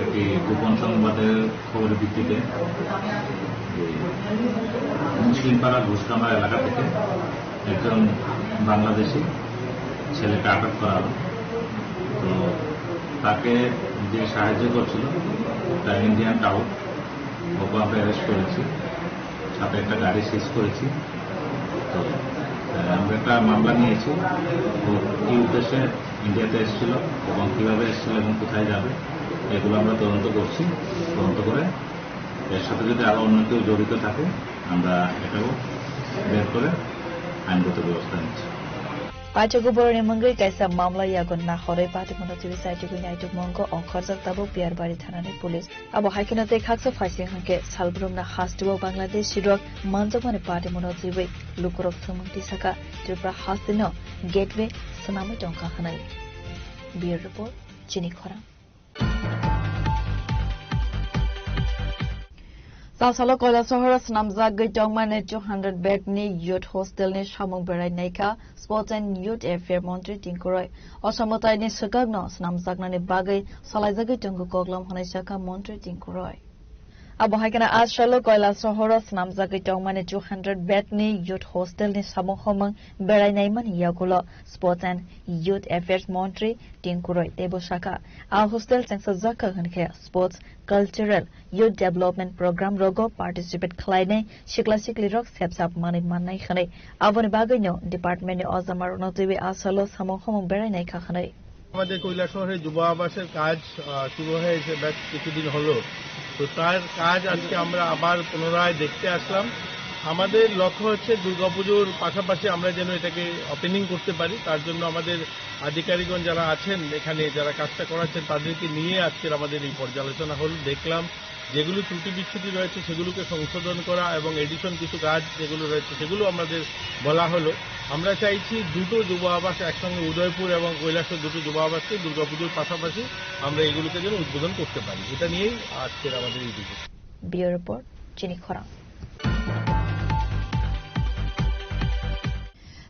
একটি গোপন সংবাদের খবরের ভিত্তিতে মুসলিমপাড়া ঘোষকামার এলাকা থেকে একজন বাংলাদেশি ছেলেকে আটক করা হলো তো তাকে যে সাহায্য করছিল তা ইন্ডিয়ান টাউট ওকে আমরা অ্যারেস্ট করেছি সাথে একটা গাড়ি সিজ করেছি তো আমরা একটা মামলা নিয়েছি ও কী উদ্দেশ্যে ইন্ডিয়াতে এসেছিল এবং কীভাবে এসেছিল এবং কোথায় যাবে এগুলো আমরা তদন্ত করছি তদন্ত করে এর সাথে যদি আরও অন্য কেউ জড়িত থাকে আমরা এটাও বের করে আইনগত ব্যবস্থা নিচ্ছি Pachago Borone Mangai Kaisa Mamla Yagon na Hore Patimono to Site United Mongo or Korzak Tabu Pier Bari Thanane Police. Abo Haikino take Haksa Fasing Hanke Salbrum na Hastuo Bangladesh Shirok Manzamane Patimono Ziwe Lukurok Samunti Saka Tripra Hastino Gateway Sanami Donka Hanai. Bureau Report Jini Khorang Sasalo Kola Sohora Snamzak Gitongmane 200 bed ni youth hostel ni Shamong Berai Naika Sports and Youth Affair Montri Tinkoroi Osamotai ni Sugagno Snamzak Nani Bagai Salazagi Tungu Koglam Hanishaka Montri Tinkoroi Abohaikana Ashalo Koila Sohoros Namzaki Tongmani 200 Betni Youth Hostel ni Samohomang Berai Naimani Yagulo Sports and Youth Affairs Montry Tinkuroi Deboshaka Al Hostel Sensazaka Hanke Sports Cultural Youth Development Program Rogo Participate Kleine Shikla Shikli Rock Steps Up Money Manai Khane Avoni Bagano Department Ozamar Notivi Asalo Samohomang Berai Naikahane আমাদের কৈলাসহরে যুব আবাসের কাজ শুরু হয়েছে বেশ কিছুদিন হলো তো তার কাজ আজকে আমরা আবার পুনরায় দেখতে আসলাম আমাদের লক্ষ্য হচ্ছে দুর্গাপুজোর পাশাপাশি আমরা যেন এটাকে ওপেনিং করতে পারি তার জন্য আমাদের আধিকারিকগণ যারা আছেন এখানে যারা কাজটা করাচ্ছেন তাদেরকে নিয়ে আজকের আমাদের এই পর্যালোচনা হল দেখলাম যেগুলো ত্রুটি বিচ্যুতি রয়েছে সেগুলোকে সংশোধন করা এবং এডিশন কিছু কাজ যেগুলো রয়েছে সেগুলো আমাদের বলা হলো আমরা চাইছি দুটো যুব আবাস একসঙ্গে উদয়পুর এবং কৈলাসহর দুটো যুব আবাসকে দুর্গাপুজোর পাশাপাশি আমরা এগুলোকে যেন উদ্বোধন করতে পারি এটা নিয়েই আজকের আমাদের এই ভিডিও ব্যুরো রিপোর্ট চিনি খরা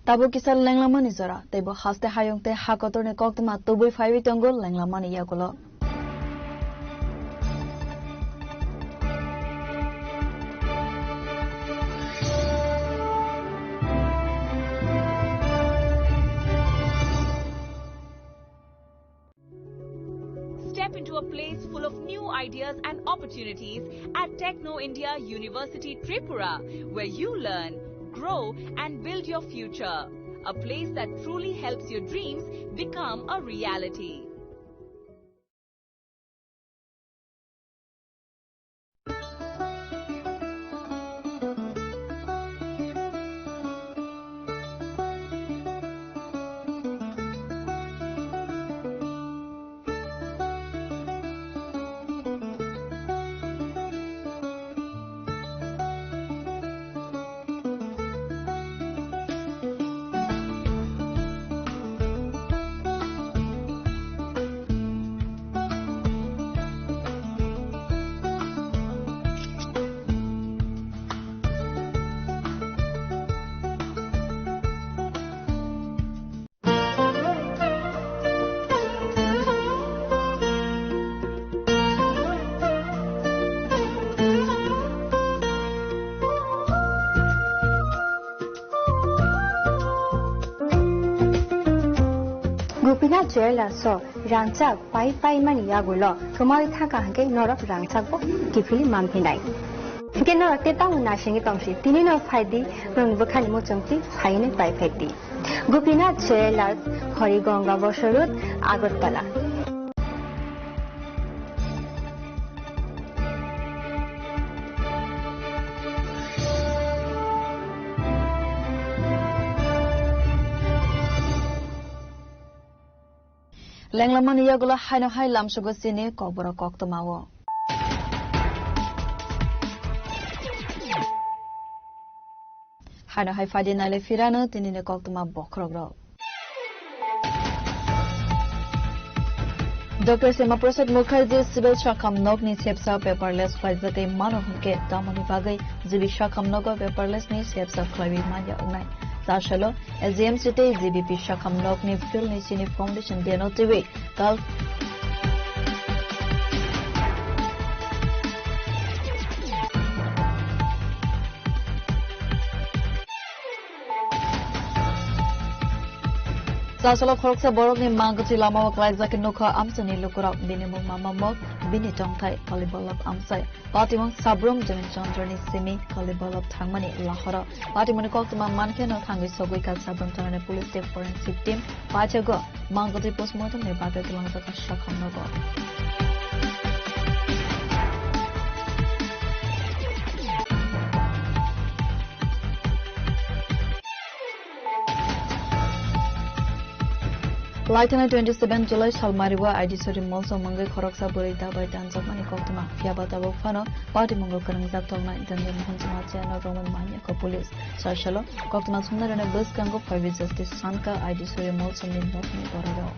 Tabo kisal lenglama ni zora tebo haste hayongte hakotor ne koktma tobui 5 tongol lenglama ni yakulo Step into a place full of new ideas and opportunities at Techno India University Tripura, where you learn, grow and build your future. A place that truly helps your dreams become a reality. Gupina Jela so Rangchak pai mani yagulo Kumari Thaka Hanke Norok Rangchak bo Kifili Mampinai. Keno Teta Munashingi Tomshi Tinino Fadi Rung Bukani Muchumti Haine Pai Fekti. Gupina Jela Horigonga Bosharut Agotpala. Lenglaman yagulo haino hai lamsugo sini koboro koktomawo haino hai fadi nale firano tinine koktoma bokrogro Dr. Sema Prasad Mukherjee civil shakam nogni sepsa paperless fazate mano hunke tamani bagai jibi shakam nogo paperless ni sepsa klawi manja unai Sashalo, SDM City, ZBP Shakam Nokni Phil Nishini Foundation Deno TV, Kal Sasalo Khoroksa Borogni Mangati Lama Waklaizaki Nuka Amsani Lukura Binimum Mamamok, Binitongtai, Kalibolab Amsai, Patimong Sabrum Jamin Chandrani Simi, Kalibolab Tangmani, Lahora, Patimoni Koktuma Manken or Kangi Sogwika Sabrum Tanane Police State Forensic Team, Pachago, Mangati Postmortem, Nebaka Langaka Shakam Nogo. Lieutenant 27 July Salmariwa ID Sori Molso Mangai Khoroksa Burita by Tanzamani Koktuma Fiabata Bofano Party Mongo Karangzak Tolna Itande Mohanjamatia no Roman Mania ko Police Sarshalo Koktuma Sundar and a bus Kango Private Justice Sanka ID Sori Molso Nindokni Borado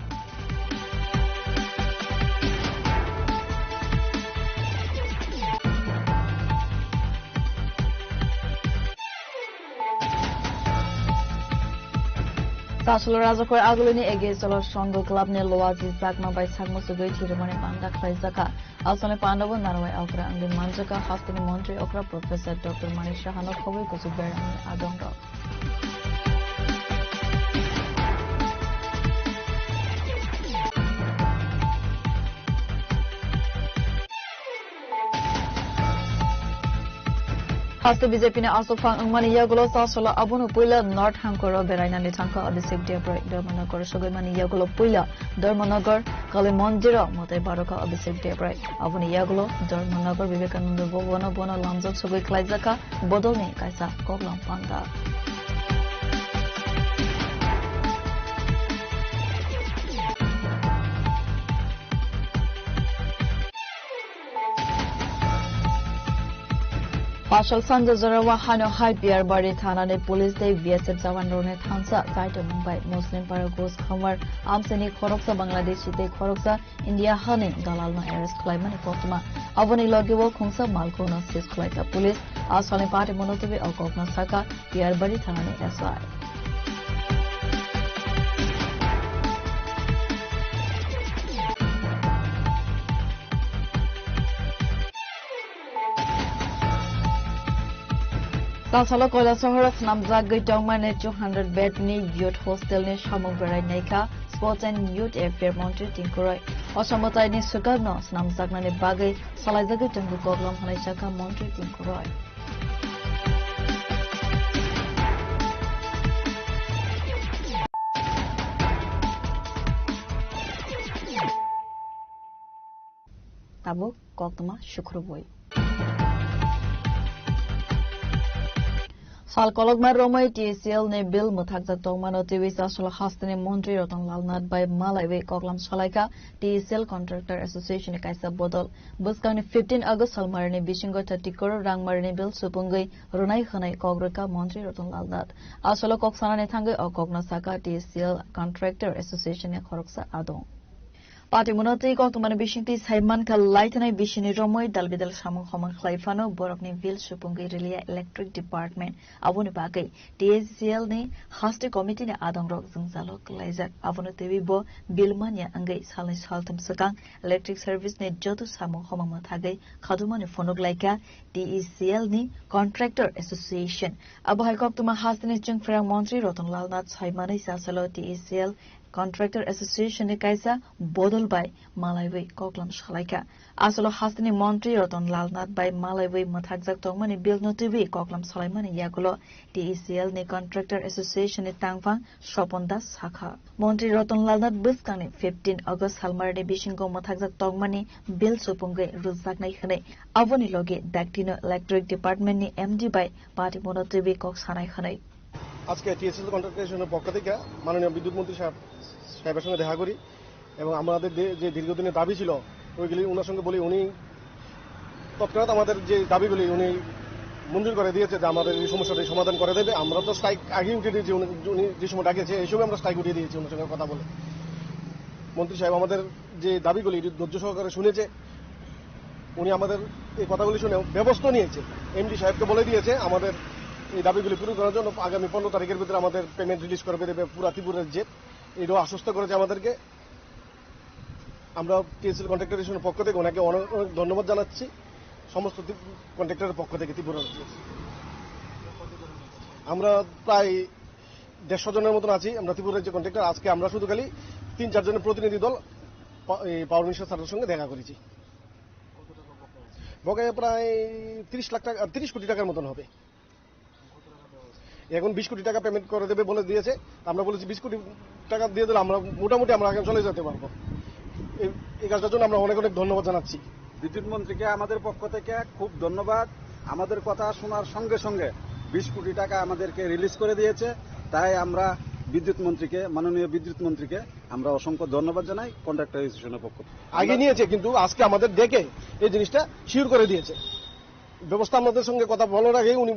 Sasolo Razakor Agulini against Solo Songo Club ne Loazi Zakma by Sagmusugo Tirumani Manda Klaizaka. Alsone Pandavo Narawai Okra and the Manjaka Hospital Montreal Okra Professor Dr. Manisha Hanokovi Kusuber and Adonga. Haste BJP ne asofang angmani yagulo Sasolo Abunu Puila North Hankoro Beraina Litanka Abhishek Deoprek Dormanagar Sugimani Yagulo Puila Dormanagar Kalimonjiro Motai Baroka Abhishek Deoprek Abuni Yagulo Dormanagar Vivekananda Bovana Bona Lamzak Sugoi Klaizaka Bodolni Kaisa Koglam Panda. Marshal Sanjay Zarawa Hano High Pier Bari Thana ne Police Day BSF Jawan Rone Thansa Saita Mumbai Muslim Paragos Khamar Amseni Khoroksa Bangladeshi Te Khoroksa India Hani Dalal na Arrest Climate Kotuma Avani Logiwo Khungsa Malkona Sis Klaita Police Aswani Party Monotibi Okokna Saka Pier Bari Thana ne SI Sasolo Koila Sohorok Namzak Gitongmane 200 bed ni youth hostel ni Shamuberai Neka Sports and Youth Affair Montreal Tinkuroi Oshamotai ni Sugabno Namzak Nane Bagai Salaizaga Tangu Koglam Hanashaka Montreal Tinkuroi Tabu Koktuma Shukruboi Salkologma Romai TCL ne bill Muthakzak Tongmano TV Sasolo Hastane Montri Rotan Lalnat by Malaiwe Koglam Shalaika TCL Contractor Association Kaisa Bodol Buskani 15 August Salmarne Bishingo 30 crore Rangmarne bill Supungai Runai Khanai Kograka Montri Rotan Lalnat Asolo Koksana ne Thangai Okogna Saka TCL Contractor Association ne Khoroksa Adong Party Munoti Koktumani Bishingti Saiman Ka Lightanai Bishini Romoi Dalbidal Samung Homang Klaifano Borokni Vil Supungi Relia Electric Department Avuni Bagai TCL ne Haste Committee ne Adong Rok Zungzalok Laizak Avunu TV Bo Bilmania Angai Salin Saltum Sakang Electric Service ne Jotu Samung Homang Mathagai Khadumani Fonok Laika TCL ne Contractor Association Abuhai Koktuma Haste ne Jungfrang Montri Rotan Lalnat Saimani Sasalo TCL Contractor Association ne Kaisa Bodol by Malaiwe Koklam Shalaika Asolo Hastini Montri Roton Lalnat by Malaiwe Mathakzak Tongmani Bill no TV Koklam Salaimani Yagulo TCL ne Contractor Association ne Tangfang Shopondas Sakha Montri Roton Lalnat Buskani 15 August Halmar ne Bishingo Mathakzak Tongmani Bill Supungai Ruzak Nai Khane Avoni Loge Daktino Electric Department ne MD by Party Mono TV Koksanai Khane আজকে TSL কন্ট্রাক্টরের পক্ষ থেকে মাননীয় বিদ্যুৎ মন্ত্রী সাহেবের সঙ্গে দেখা করি এবং আমাদের যে দীর্ঘদিনের দাবি ছিল ওইগুলি ওনার সঙ্গে বলি উনি তৎক্ষণাৎ আমাদের যে দাবিগুলি উনি মঞ্জুর করে দিয়েছে যে আমাদের এই সমস্যাটি সমাধান করে দেবে আমরা তো স্ট্রাইক আগে উঠিয়ে দিয়েছি উনি যে সময় ডাকিয়েছে এই সময় আমরা স্ট্রাইক উঠিয়ে দিয়েছি ওনার সঙ্গে কথা বলে মন্ত্রী সাহেব আমাদের যে দাবিগুলি ধৈর্য সহকারে শুনেছে উনি আমাদের এই কথাগুলি শুনে ব্যবস্থা নিয়েছে এমডি সাহেবকে বলে দিয়েছে আমাদের এই দাবিগুলি পূরণ করার জন্য আগামী 15 তারিখের ভিতরে আমাদের পেমেন্ট রিলিজ করে দেবে পুরো ত্রিপুরার জেট এটাও আশ্বস্ত করেছে আমাদেরকে আমরা টিএসএল কন্ট্রাক্টরের পক্ষ থেকে ওনাকে অনেক ধন্যবাদ জানাচ্ছি সমস্ত কন্ট্রাক্টরের পক্ষ থেকে ত্রিপুরার আমরা প্রায় 150 জনের মতন আছি আমরা ত্রিপুরার যে কন্ট্রাক্টর আজকে আমরা শুধু খালি 3-4 জনের প্রতিনিধি দল পাওয়ার মিনিস্টার স্যারের সঙ্গে দেখা করেছি বকেয়া প্রায় 30 লাখ টাকা 30 কোটি টাকার মতন হবে এখন 20 কোটি টাকা পেমেন্ট করে দেবে বলে দিয়েছে আমরা বলেছি 20 কোটি টাকা দিয়ে দিলে আমরা মোটামুটি আমরা আগে চলে যেতে পারবো এই কাজটার জন্য আমরা অনেক অনেক ধন্যবাদ জানাচ্ছি বিদ্যুৎ মন্ত্রীকে আমাদের পক্ষ থেকে খুব ধন্যবাদ আমাদের কথা শোনার সঙ্গে সঙ্গে 20 কোটি টাকা আমাদেরকে রিলিজ করে দিয়েছে তাই আমরা বিদ্যুৎ মন্ত্রীকে মাননীয় বিদ্যুৎ মন্ত্রীকে আমরা অসংখ্য ধন্যবাদ জানাই কন্ট্রাক্টর অ্যাসোসিয়েশনের পক্ষ থেকে আগে নিয়েছে কিন্তু আজকে আমাদের ডেকে এই জিনিসটা শিওর করে দিয়েছে ব্যবস্থা আমাদের সঙ্গে কথা বলার আগে উনি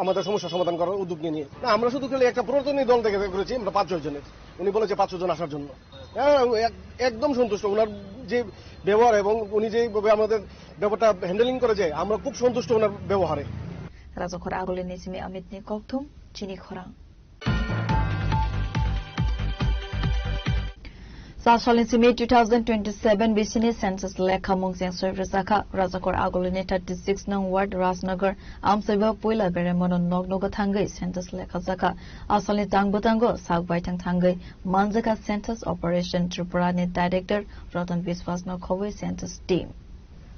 আমাদের সমস্যা সমাধান করার উদ্যোগ নিয়ে না আমরা শুধু খালি একটা প্রতিনিধি দল থেকে করেছি আমরা 5-6 জনের উনি বলেছে 500 জন আসার জন্য একদম সন্তুষ্ট ওনার যে ব্যবহার এবং উনি যেভাবে আমাদের ব্যাপারটা হ্যান্ডেলিং করেছে আমরা খুব সন্তুষ্ট ওনার ব্যবহারে রাজখরা আগলে নিসিমি অমিত নি ককথুম চিনি খরা Sasolin Simi 2027 Bishini Census Lekha Mungseng Soy Saka Razakor Agolini 36 Nong Ward Rasnagar Amsaiba Puila Beremono Nognoga Tangai Census Lekha Zaka Asolin Tangbutango Sagbai Tangai Manzaka Census Operation Tripurani Director Rotan Viswasno Kowe Census Team.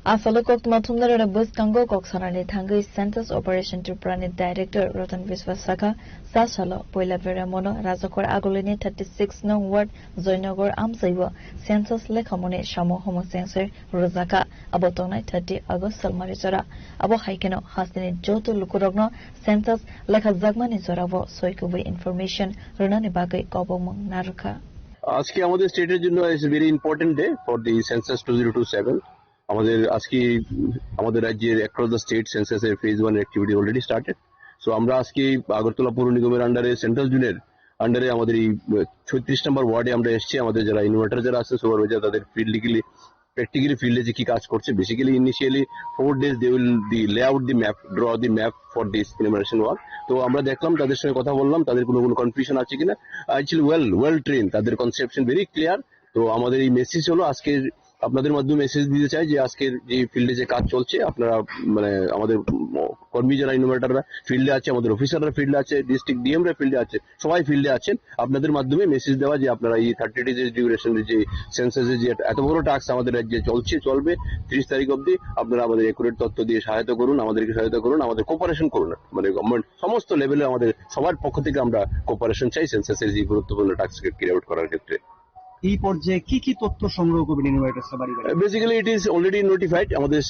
Asalukok Matumnara Bus Kango Koksarani Tangai Census Operation Tripurani Director Rotan Viswasaka Sasalo Puila Beremono Razakor Agolini 36 Nong Ward Zoinogor Amsaiba Census Lekamone Shamo Homo Sensor Rozaka Abotona 30 August Salmarichara Abo Haikeno Hasini Joto Lukurogno Census Lekha Zagmani Zoravo Soikubi Information Runani Bagai Kobomong Naruka. আজকে আমাদের স্টেটের জন্য is very important day for the census 2027 আমাদের আজকে আমাদের রাজ্যের across the state সেন্সাসের phase 1 activity already started so আমরা আজকে আগরতলা পৌর নিগমের আন্ডারে সেন্ট্রাল জোনের আন্ডারে আমাদের এই 36 নম্বর ওয়ার্ডে আমরা এসেছি আমাদের যারা ইনভার্টার যারা আছে সুপারভাইজার তাদের practically ফিল্ডে যে কি কাজ করছে basically initially 4 days they will lay out the map draw the map for this enumeration work তো আমরা দেখলাম তাদের সঙ্গে কথা বললাম তাদের কোনো কনফিউশন আছে কিনা অ্যাকচুয়ালি ওয়েল ট্রেন তাদের কনসেপশন ভেরি ক্লিয়ার তো আমাদের এই মেসেজ হলো আজকে আপনাদের মাধ্যমে মেসেজ দিতে চাই যে আজকের যে ফিল্ডে যে কাজ চলছে আপনারা মানে আমাদের কর্মী যারা ইনোভেটররা ফিল্ডে আছে আমাদের অফিসাররা ফিল্ডে আছে ডিস্ট্রিক্ট ডিএমরা ফিল্ডে আছে সবাই ফিল্ডে আছেন আপনাদের মাধ্যমে মেসেজ দেওয়া যে আপনারা এই 30 ডেজের ডিউরেশনের যে সেন্সাসের যে এত বড় টাস্ক আমাদের রাজ্যে চলবে 30 তারিখ অবধি আপনারা আমাদের একুরেট তথ্য দিয়ে সহায়তা করুন আমাদেরকে সহায়তা করুন আমাদের কোঅপারেশন করুন মানে গভর্নমেন্ট সমস্ত লেভেলে আমাদের সবার পক্ষ থেকে আমরা কোঅপারেশন চাই সেন্সাসের যে গুরুত্বপূর্ণ টাস্ককে ক্যারি আউট করার ক্ষেত্রে এই পর্যায়ে কি কি তথ্য সংগ্রহ করবেন ইনোভেটরসরা বাড়ি বাড়ি basically it is already notified আমাদের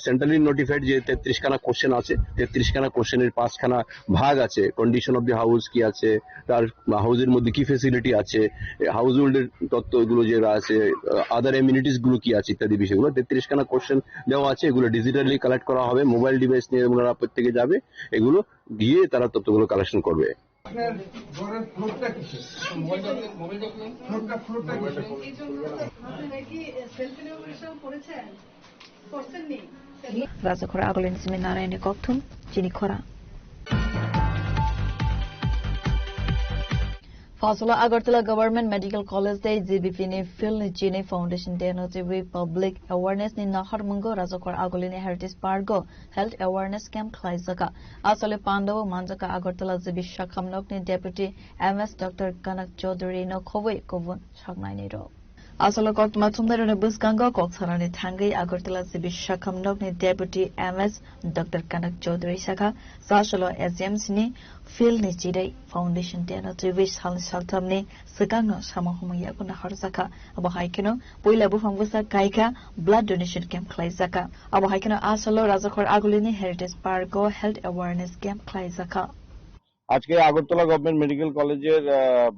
সেন্ট্রালি নোটিফাইড যে 33 খানা কোশ্চেন আছে 33 খানা কোশ্চেনের 5 খানা ভাগ আছে কন্ডিশন অফ দি হাউস কি আছে তার হাউসের মধ্যে কি ফ্যাসিলিটি আছে হাউস হোল্ডের তথ্য এগুলো যেটা আছে আদার এমিনিটিস গুলো কি আছে ইত্যাদি বিষয়গুলো 33 খানা কোশ্চেন দেওয়া আছে এগুলো ডিজিটালি কালেক্ট করা হবে মোবাইল ডিভাইস নিয়ে ওনারা প্রত্যেকে যাবে এগুলো দিয়ে তারা তথ্যগুলো কালেকশন করবে Razakor Agolin Simi Narayani Kokthum Jini Khora Fasula Agartala Government Medical College Day GBPNI Phil Jini Foundation Day Notivi Public Awareness Ni Nahar Mungo Razakor Agolini Heritage Pargo Health Awareness Camp Klaizaka Asole Pandav Manjaka Agartala GB Shakamnok Ni Deputy MS Dr. Kanak Chaudhary No Khowei Kovun Shagnaini Ro Asole Kok Matumdar Buskango Koksarani Tangai Agartala GB Shakamnok Ni Deputy MS Dr. Kanak Chaudhary Shaka Sashalo SMC Ni Phil Ni Jidai Foundation Day Notivi Shal Shaltamni Sakangno Shamahumaya Kuna Harzaka Abo Haikino Puila Bufambusa Kaika Blood Donation Camp Klaizaka Abo Haikino Asolo Razakor Agolini Heritage Pargo Health Awareness Camp Klaizaka আজকে Agartala government medical কলেজের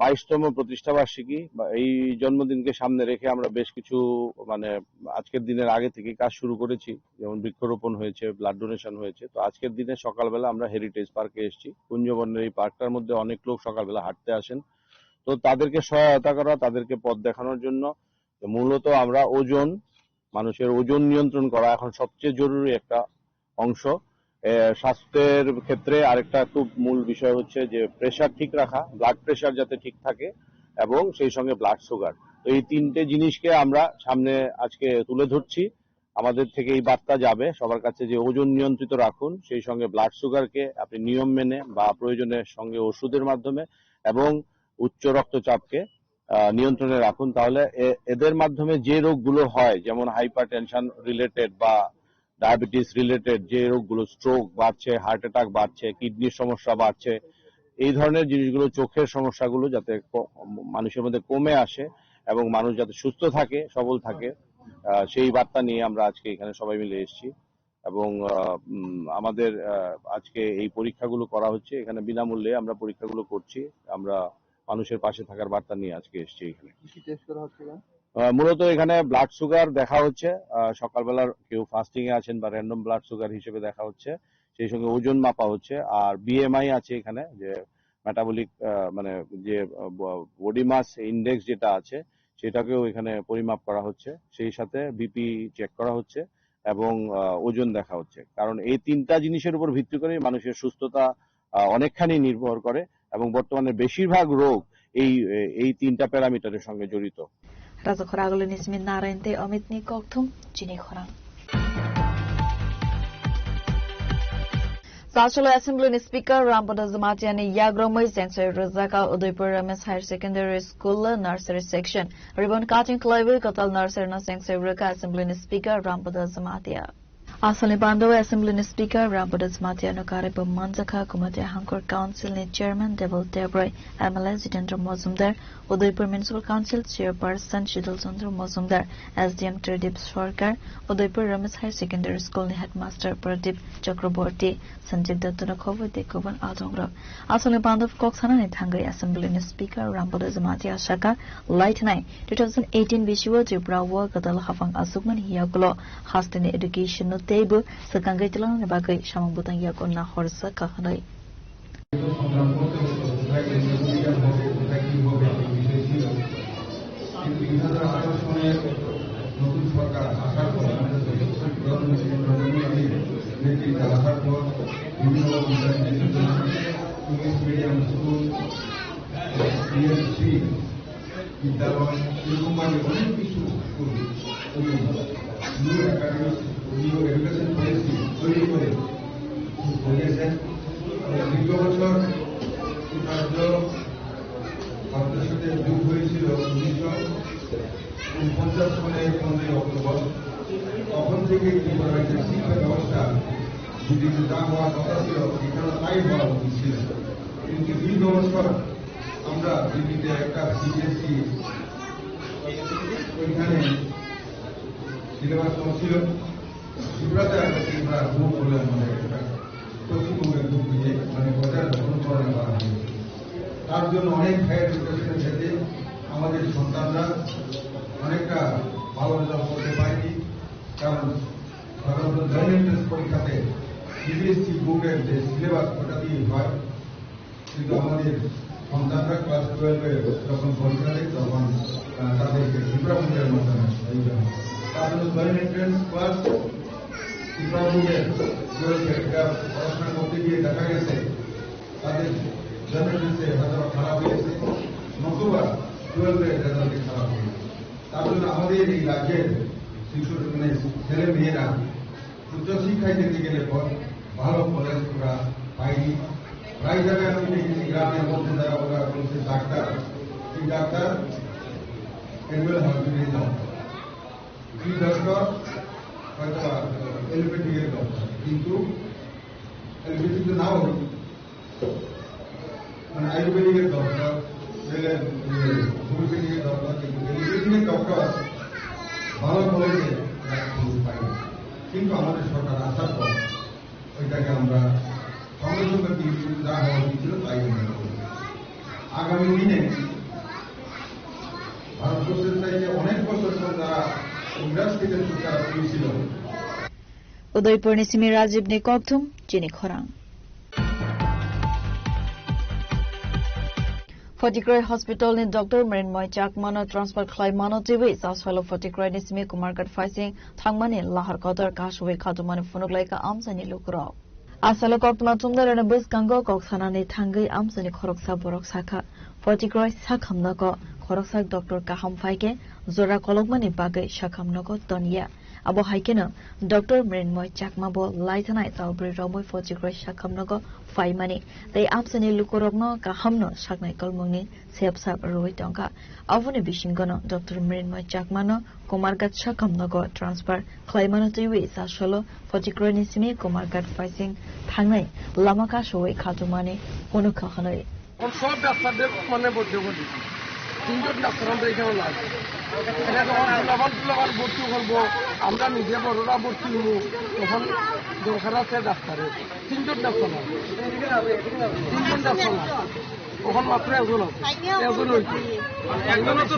22তম প্রতিষ্ঠা বার্ষিকী এই জন্মদিনকে সামনে রেখে আমরা বেশ কিছু মানে আজকের দিনের আগে থেকে কাজ শুরু করেছি যেমন বৃক্ষরোপণ হয়েছে ব্লাড ডোনেশন হয়েছে তো আজকের দিনে সকালবেলা আমরা হেরিটেজ পার্কে এসেছি কুঞ্জবনের এই পার্কটার মধ্যে অনেক লোক সকালবেলা হাঁটতে আসেন তো তাদেরকে সহায়তা করা তাদেরকে পথ দেখানোর জন্য মূলত আমরা মানুষের ওজন নিয়ন্ত্রণ করা এখন সবচেয়ে জরুরি একটা অংশ স্বাস্থ্যের ক্ষেত্রে আরেকটা খুব মূল বিষয় হচ্ছে যে প্রেসার ঠিক রাখা ব্লাড প্রেসার যাতে ঠিক থাকে এবং সেই সঙ্গে ব্লাড সুগার তো এই তিনটে জিনিসকে আমরা সামনে আজকে তুলে ধরছি আমাদের থেকে এই বার্তা যাবে সবার কাছে যে ওজন নিয়ন্ত্রিত রাখুন সেই সঙ্গে ব্লাড সুগারকে আপনি নিয়ম মেনে বা প্রয়োজনের সঙ্গে ওষুধের মাধ্যমে এবং উচ্চ রক্তচাপকে নিয়ন্ত্রণে রাখুন তাহলে এদের মাধ্যমে যে রোগগুলো হয় যেমন হাইপারটেনশন রিলেটেড বা ডায়াবেটিস রিলেটেড যে রোগগুলো স্ট্রোক বাড়ছে হার্ট অ্যাটাক বাড়ছে কিডনির সমস্যা বাড়ছে এই ধরনের জিনিসগুলো চোখের সমস্যাগুলো যাতে মানুষের মধ্যে কমে আসে এবং মানুষ যাতে সুস্থ থাকে সবল থাকে সেই বার্তা নিয়ে আমরা আজকে এখানে সবাই মিলে এসেছি এবং আমাদের আজকে এই পরীক্ষাগুলো করা হচ্ছে এখানে বিনামূল্যে আমরা পরীক্ষাগুলো করছি আমরা মানুষের পাশে থাকার বার্তা নিয়ে আজকে এসেছি এখানে কি টেস্ট করা হচ্ছে মূলত এখানে ব্লাড সুগার দেখা হচ্ছে সকালবেলা কেউ ফাস্টিং এ আছেন বা র্যান্ডম ব্লাড সুগার হিসেবে দেখা হচ্ছে সেই সঙ্গে ওজন মাপা হচ্ছে আর বিএমআই আছে এখানে যে মেটাবলিক মানে যে বডি মাস ইন্ডেক্স যেটা আছে সেটাকেও এখানে পরিমাপ করা হচ্ছে সেই সাথে বিপি চেক করা হচ্ছে এবং ওজন দেখা হচ্ছে কারণ এই তিনটা জিনিসের উপর ভিত্তি করে মানুষের সুস্থতা অনেকখানি নির্ভর করে এবং বর্তমানে বেশিরভাগ রোগ এই 3টা প্যারামিটারের সঙ্গে জড়িত। রাজখরা আগলে নিসমি নারায়ণতে অমিতনি ককথুম চিনি খরা Sashala Assembly Speaker Rampada Zamatiani Yagromai Sensor Razaka Udaipur Rames Higher Secondary School Nursery Section Ribbon Cutting Club Katal Nursery Sensor Raka Assembly Speaker Rampada Zamatia Asali Bando Assembly Speaker Rampada Zamatia Nokaribu Manzaka Kumate Hankor Council ni Chairman Devil Debray MLS Jitendra Mozumdar Udaipur Municipal Council Chairperson Shidul Sundar Mozumdar SDM Tridip Sarkar Udaipur Rames Higher Secondary School ni Headmaster Pradip Chakraborty Sanjay Dattuna Khobor Dekoban Adongrab Asali Bando Koksana ni Thangai Assembly Speaker Rampada Zamatia Shaka Light 9 2018 Visual Tripura Work Kadal Hafang Asukman Hiyagulo Hastini Education Table Sakangay Tilang Bagai Shamang Butang Yakona Horsa Kahanai education policy তৈরি করে বলেছেন দীর্ঘ বছর ভারতের সাথে যুদ্ধ হয়েছিল 1949 সালের 15 অক্টোবর তখন থেকে শিক্ষা ব্যবস্থা যদি যা হওয়ার কথা ছিল এখানে তাই হওয়া উচিত ছিল কিন্তু দীর্ঘ বছর আমরা দিল্লিতে একটা সিবিএসই ওইখানে সিলেবাস ছিল ত্রিপুরাতে আমরা গ্রুপ করলাম পশ্চিমবঙ্গের গ্রুপ দিয়ে বজায় অনুকরণ করা হয়েছে তার জন্য অনেক হায়ার এডুকেশনের ক্ষেত্রে আমাদের সন্তানরা অনেকটা ভালো রেজাল্ট করতে পারেনি কারণ সাধারণত জয়েন্ট এন্ট্রান্স পরীক্ষাতে সিবিএসসি গ্রুপের যে সিলেবাস ওটা দিয়ে হয় কিন্তু আমাদের সন্তানরা ক্লাস 12-এ যখন পরীক্ষা দেয় তখন তাদেরকে ত্রিপুরা বোর্ডের মাধ্যমে তার জন্য জয়েন্ট এন্ট্রান্স প্লাস ত্রিপুরা বোর্ডের পড়াশোনা করতে গিয়ে দেখা গেছে তাদের জয়েন্ট এন্ট্রান্সে হয়তো খারাপ হয়েছে নতুবা 12-এ রেজাল্টে খারাপ হয়েছে তার জন্য আমাদের এই রাজ্যের শিশু ছেলে মেয়েরা উচ্চশিক্ষায় যেতে গেলে পর ভালো কলেজ ওরা পাইনি প্রায় জায়গায় আমি দেখেছি গ্রামের মধ্যে যারা ওরা বলছে ডাক্তার এই ডাক্তার এগুলো হসপিটাল কি দরকার হয়তো এলোপ্যাথিকের দরকার কিন্তু এলোপ্যাথিতে নাও মানে আয়ুর্বেদিকের দরকার হোমিওপ্যাথিকের দরকার কিন্তু এলোপ্যাথিকের দরকার ভালো কলেজে পাই কিন্তু আমাদের সরকার আসার পর ওইটাকে আমরা সঙ্গে সঙ্গে যা হওয়া উচিত ছিল তাই আগামী দিনে ভারতবর্ষের চাইতে অনেক বছর পর যারা ইংরাজ থেকে ছুটকারা পেয়েছিল উদয়পুর নিসিমি রাজীব নে ককথুম চিনি খরাং Fortikrai Hospital ni Dr. Mrinmoy Chakmano transfer Klaimano TV Saswalo Fortikrai Nismi Kumarkat Faising Thangmani Lahar Kodar Kashwe Kadumani Funuglaika Amsani Lukro Asalo Koktuma Tumdar and a bus Kango Koksanani Tangi Amsani Koroksa Borok Saka Fortikrai Sakamnoko Koroksak Dr. Kaham Faike Zora Kologmani Bagay Shakamnoko Donya Abo Haikeno Dr. Mrinmoy Chakmabo Lightanai Talbri Romoy Fortikrai Shakamnoko Faimani They Amsani Lukorogno Kahamno Shaknai Kolmoni Sepsap Roi Tonka Avoni Bishingono Dr. Mrinmoy Chakmano Kumargat Shakamnoko Transfer Klaimano TV Sasholo Fortikrai Nisimi Kumargat Faising Tangai Lamaka Showe Katumani Unukahanoi সব ডাক্তারদের মানে ভর্তি করে দিচ্ছি 3জন doctor আমরা এখানে লাগবে এটা যখন লেভেল ভর্তি করবো আমরা নিজে বড়রা ভর্তি হবো তখন দরকার আছে ডাক্তারের 3জন ডাক্তার লাগবে 3জন ডাক্তার লাগবে তখন মাত্র একজন আছে একজন হয়েছে একজনও তো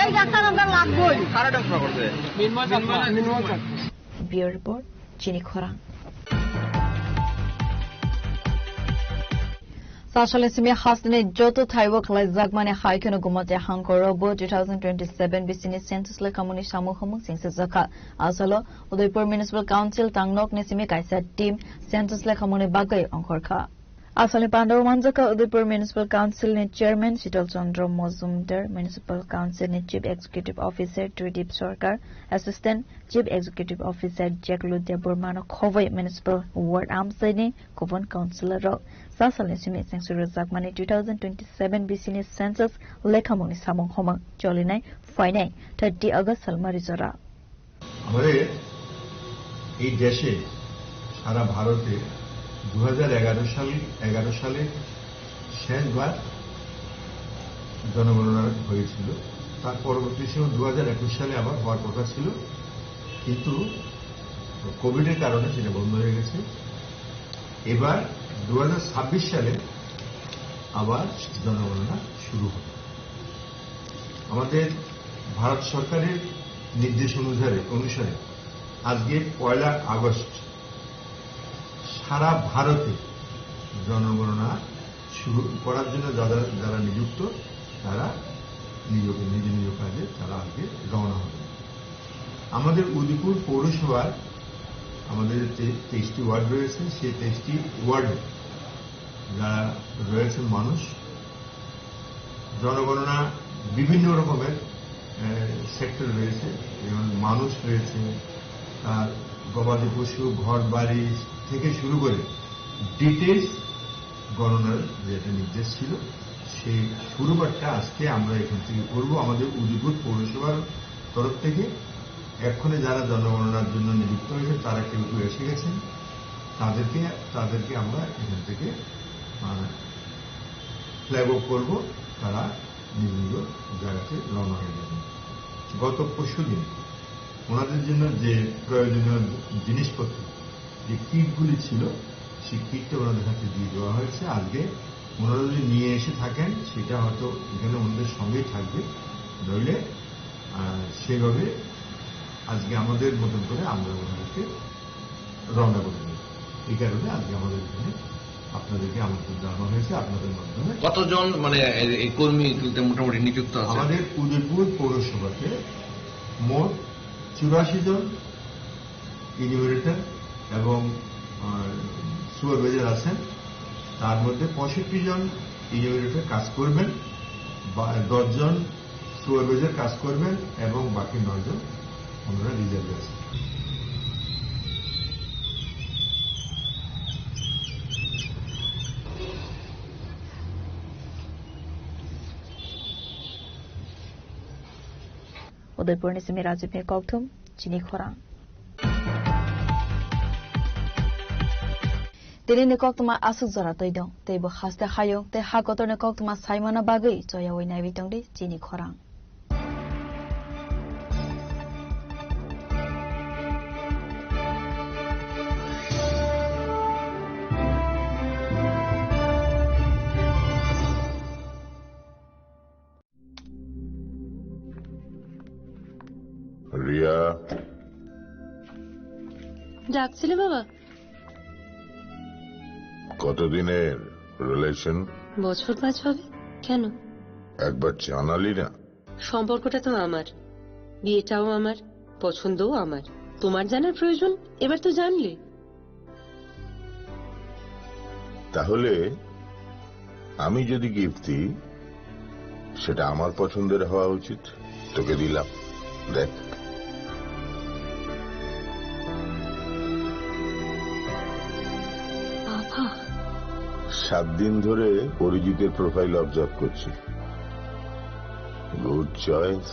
এই ডাক্তার আমরা লাগবোই কারা ডাক্তার করছে মিনময় Bureau Report Chini Khorang Sashala Simi Hasne Joto Taiwo Klazakmane Haikeno Gumate Hankorobo 2027 Business Census Le Kamuni Shamu Homung Singse Zaka Asalo Udaipur Municipal Council Tangnok Nisimi Kaisa Team Census Le Kamuni Bagay Onkorka Asal Pandaw Manjaka Udaipur Municipal Council ni Chairman Shital Chandra Mozumdar, Municipal Council ni Chief Executive Officer Tridip Sarkar, Assistant Chief Executive Officer Jackludia Burmano Khowai Municipal Ward Amsai ni Kovan Councillor Ro. Sasal ni Simi Sengsuru Zakmani 2027 BC Census Lekhamoni Samong Homa Jolinai Finai 30 August Salmari Zora. আমাদের এই দেশে সারা ভারতে 2011 সালে শেষবার জনগণনা হয়েছিল। তার পরবর্তী সময় 2021 সালে আবার হওয়ার কথা ছিল, কিন্তু কোভিডের কারণে সেটা বন্ধ হয়ে গেছে। এবার 2026 সালে আবার জনগণনা শুরু হবে। আমাদের ভারত সরকারের নির্দেশ অনুসারে আজকে 1 আগস্ট সারা ভারতে জনগণনা শুরু করার জন্য যারা নিযুক্ত তারা নিজ নিজ কাজে তারা আজকে রওনা হবে। আমাদের উদয়পুর পৌরসভার আমাদের 23টি ওয়ার্ড রয়েছে, সেই 23টি ওয়ার্ডে যারা রয়েছেন মানুষ, জনগণনা বিভিন্ন রকমের সেক্টর রয়েছে, যেমন মানুষ রয়েছে, তার গবাদি পশু, ঘর বাড়ি থেকে শুরু করে ডিটেলস গণনার যেটা নির্দেশ ছিল সেই শুরুবারটা আজকে আমরা এখান থেকে করব। আমাদের উদয়পুর পৌরসভার তরফ থেকে এক্ষণে যারা জনগণনার জন্য নিযুক্ত হয়েছে তারা কেউ কেউ এসে গেছেন, তাদেরকে আমরা এখান থেকে ফ্ল্যাগ অফ করবো, তারা নিজ নিজ জায়গাতে রওনা হয়ে যাবেন। গত পরশুদিন ওনাদের জন্য যে প্রয়োজনীয় জিনিসপত্র, যে কিটগুলি ছিল, সেই কিটটা ওনাদের হাতে দিয়ে দেওয়া হয়েছে। আজকে ওনারা যদি নিয়ে এসে থাকেন সেটা হয়তো এখানে ওনাদের সঙ্গেই থাকবে, নইলে সেভাবে আজকে আমাদের মতন করে আমরা ওনাদেরকে রওনা করে দেব। এই কারণে আজকে আমাদের এখানে আপনাদেরকে আমন্ত্রণ জানানো হয়েছে আপনাদের মাধ্যমে। কতজন মানে এই কর্মী মোটামুটি নিযুক্ত আছে? আমাদের উদয়পুর পৌরসভাতে মোট 84 জন ইনিউমেরেটর এবং সুপারভাইজার আছেন। তার মধ্যে 65 জন ইনিউমেরেটর কাজ করবেন, 10 জন সুপারভাইজার কাজ করবেন এবং বাকি 9 জন ওনারা রিজার্ভে আছেন। Udaipur ni Simi Rajiv ni Kokthum Chini Khorang. Tini ni Koktuma Asuk Zara Toidong, Tebo Haste Hayong, Te Hakotor ni Koktuma Saimana Bagui, Joya Wina Vitong di Chini Khorang. Riya, ডাকছিলে বাবা? কতদিনের রিলেশন? বছর 5 হবে। কেন? একবার জানালি না? সম্পর্কটা তো আমার, বিয়েটাও আমার, পছন্দও আমার। তোমার জানার প্রয়োজন এবার তো জানলে। তাহলে আমি যদি গিফট দিই সেটা আমার পছন্দের হওয়া উচিত। তোকে দিলাম, দেখ। বাবা, 7 দিন ধরে অরিজিতের প্রোফাইল অবজার্ভ করছি। Good choice.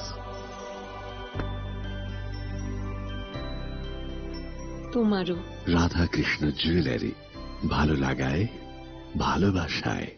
তোমারও। রাধা কৃষ্ণ জুয়েলারি, ভালো লাগায় ভালোবাসায়।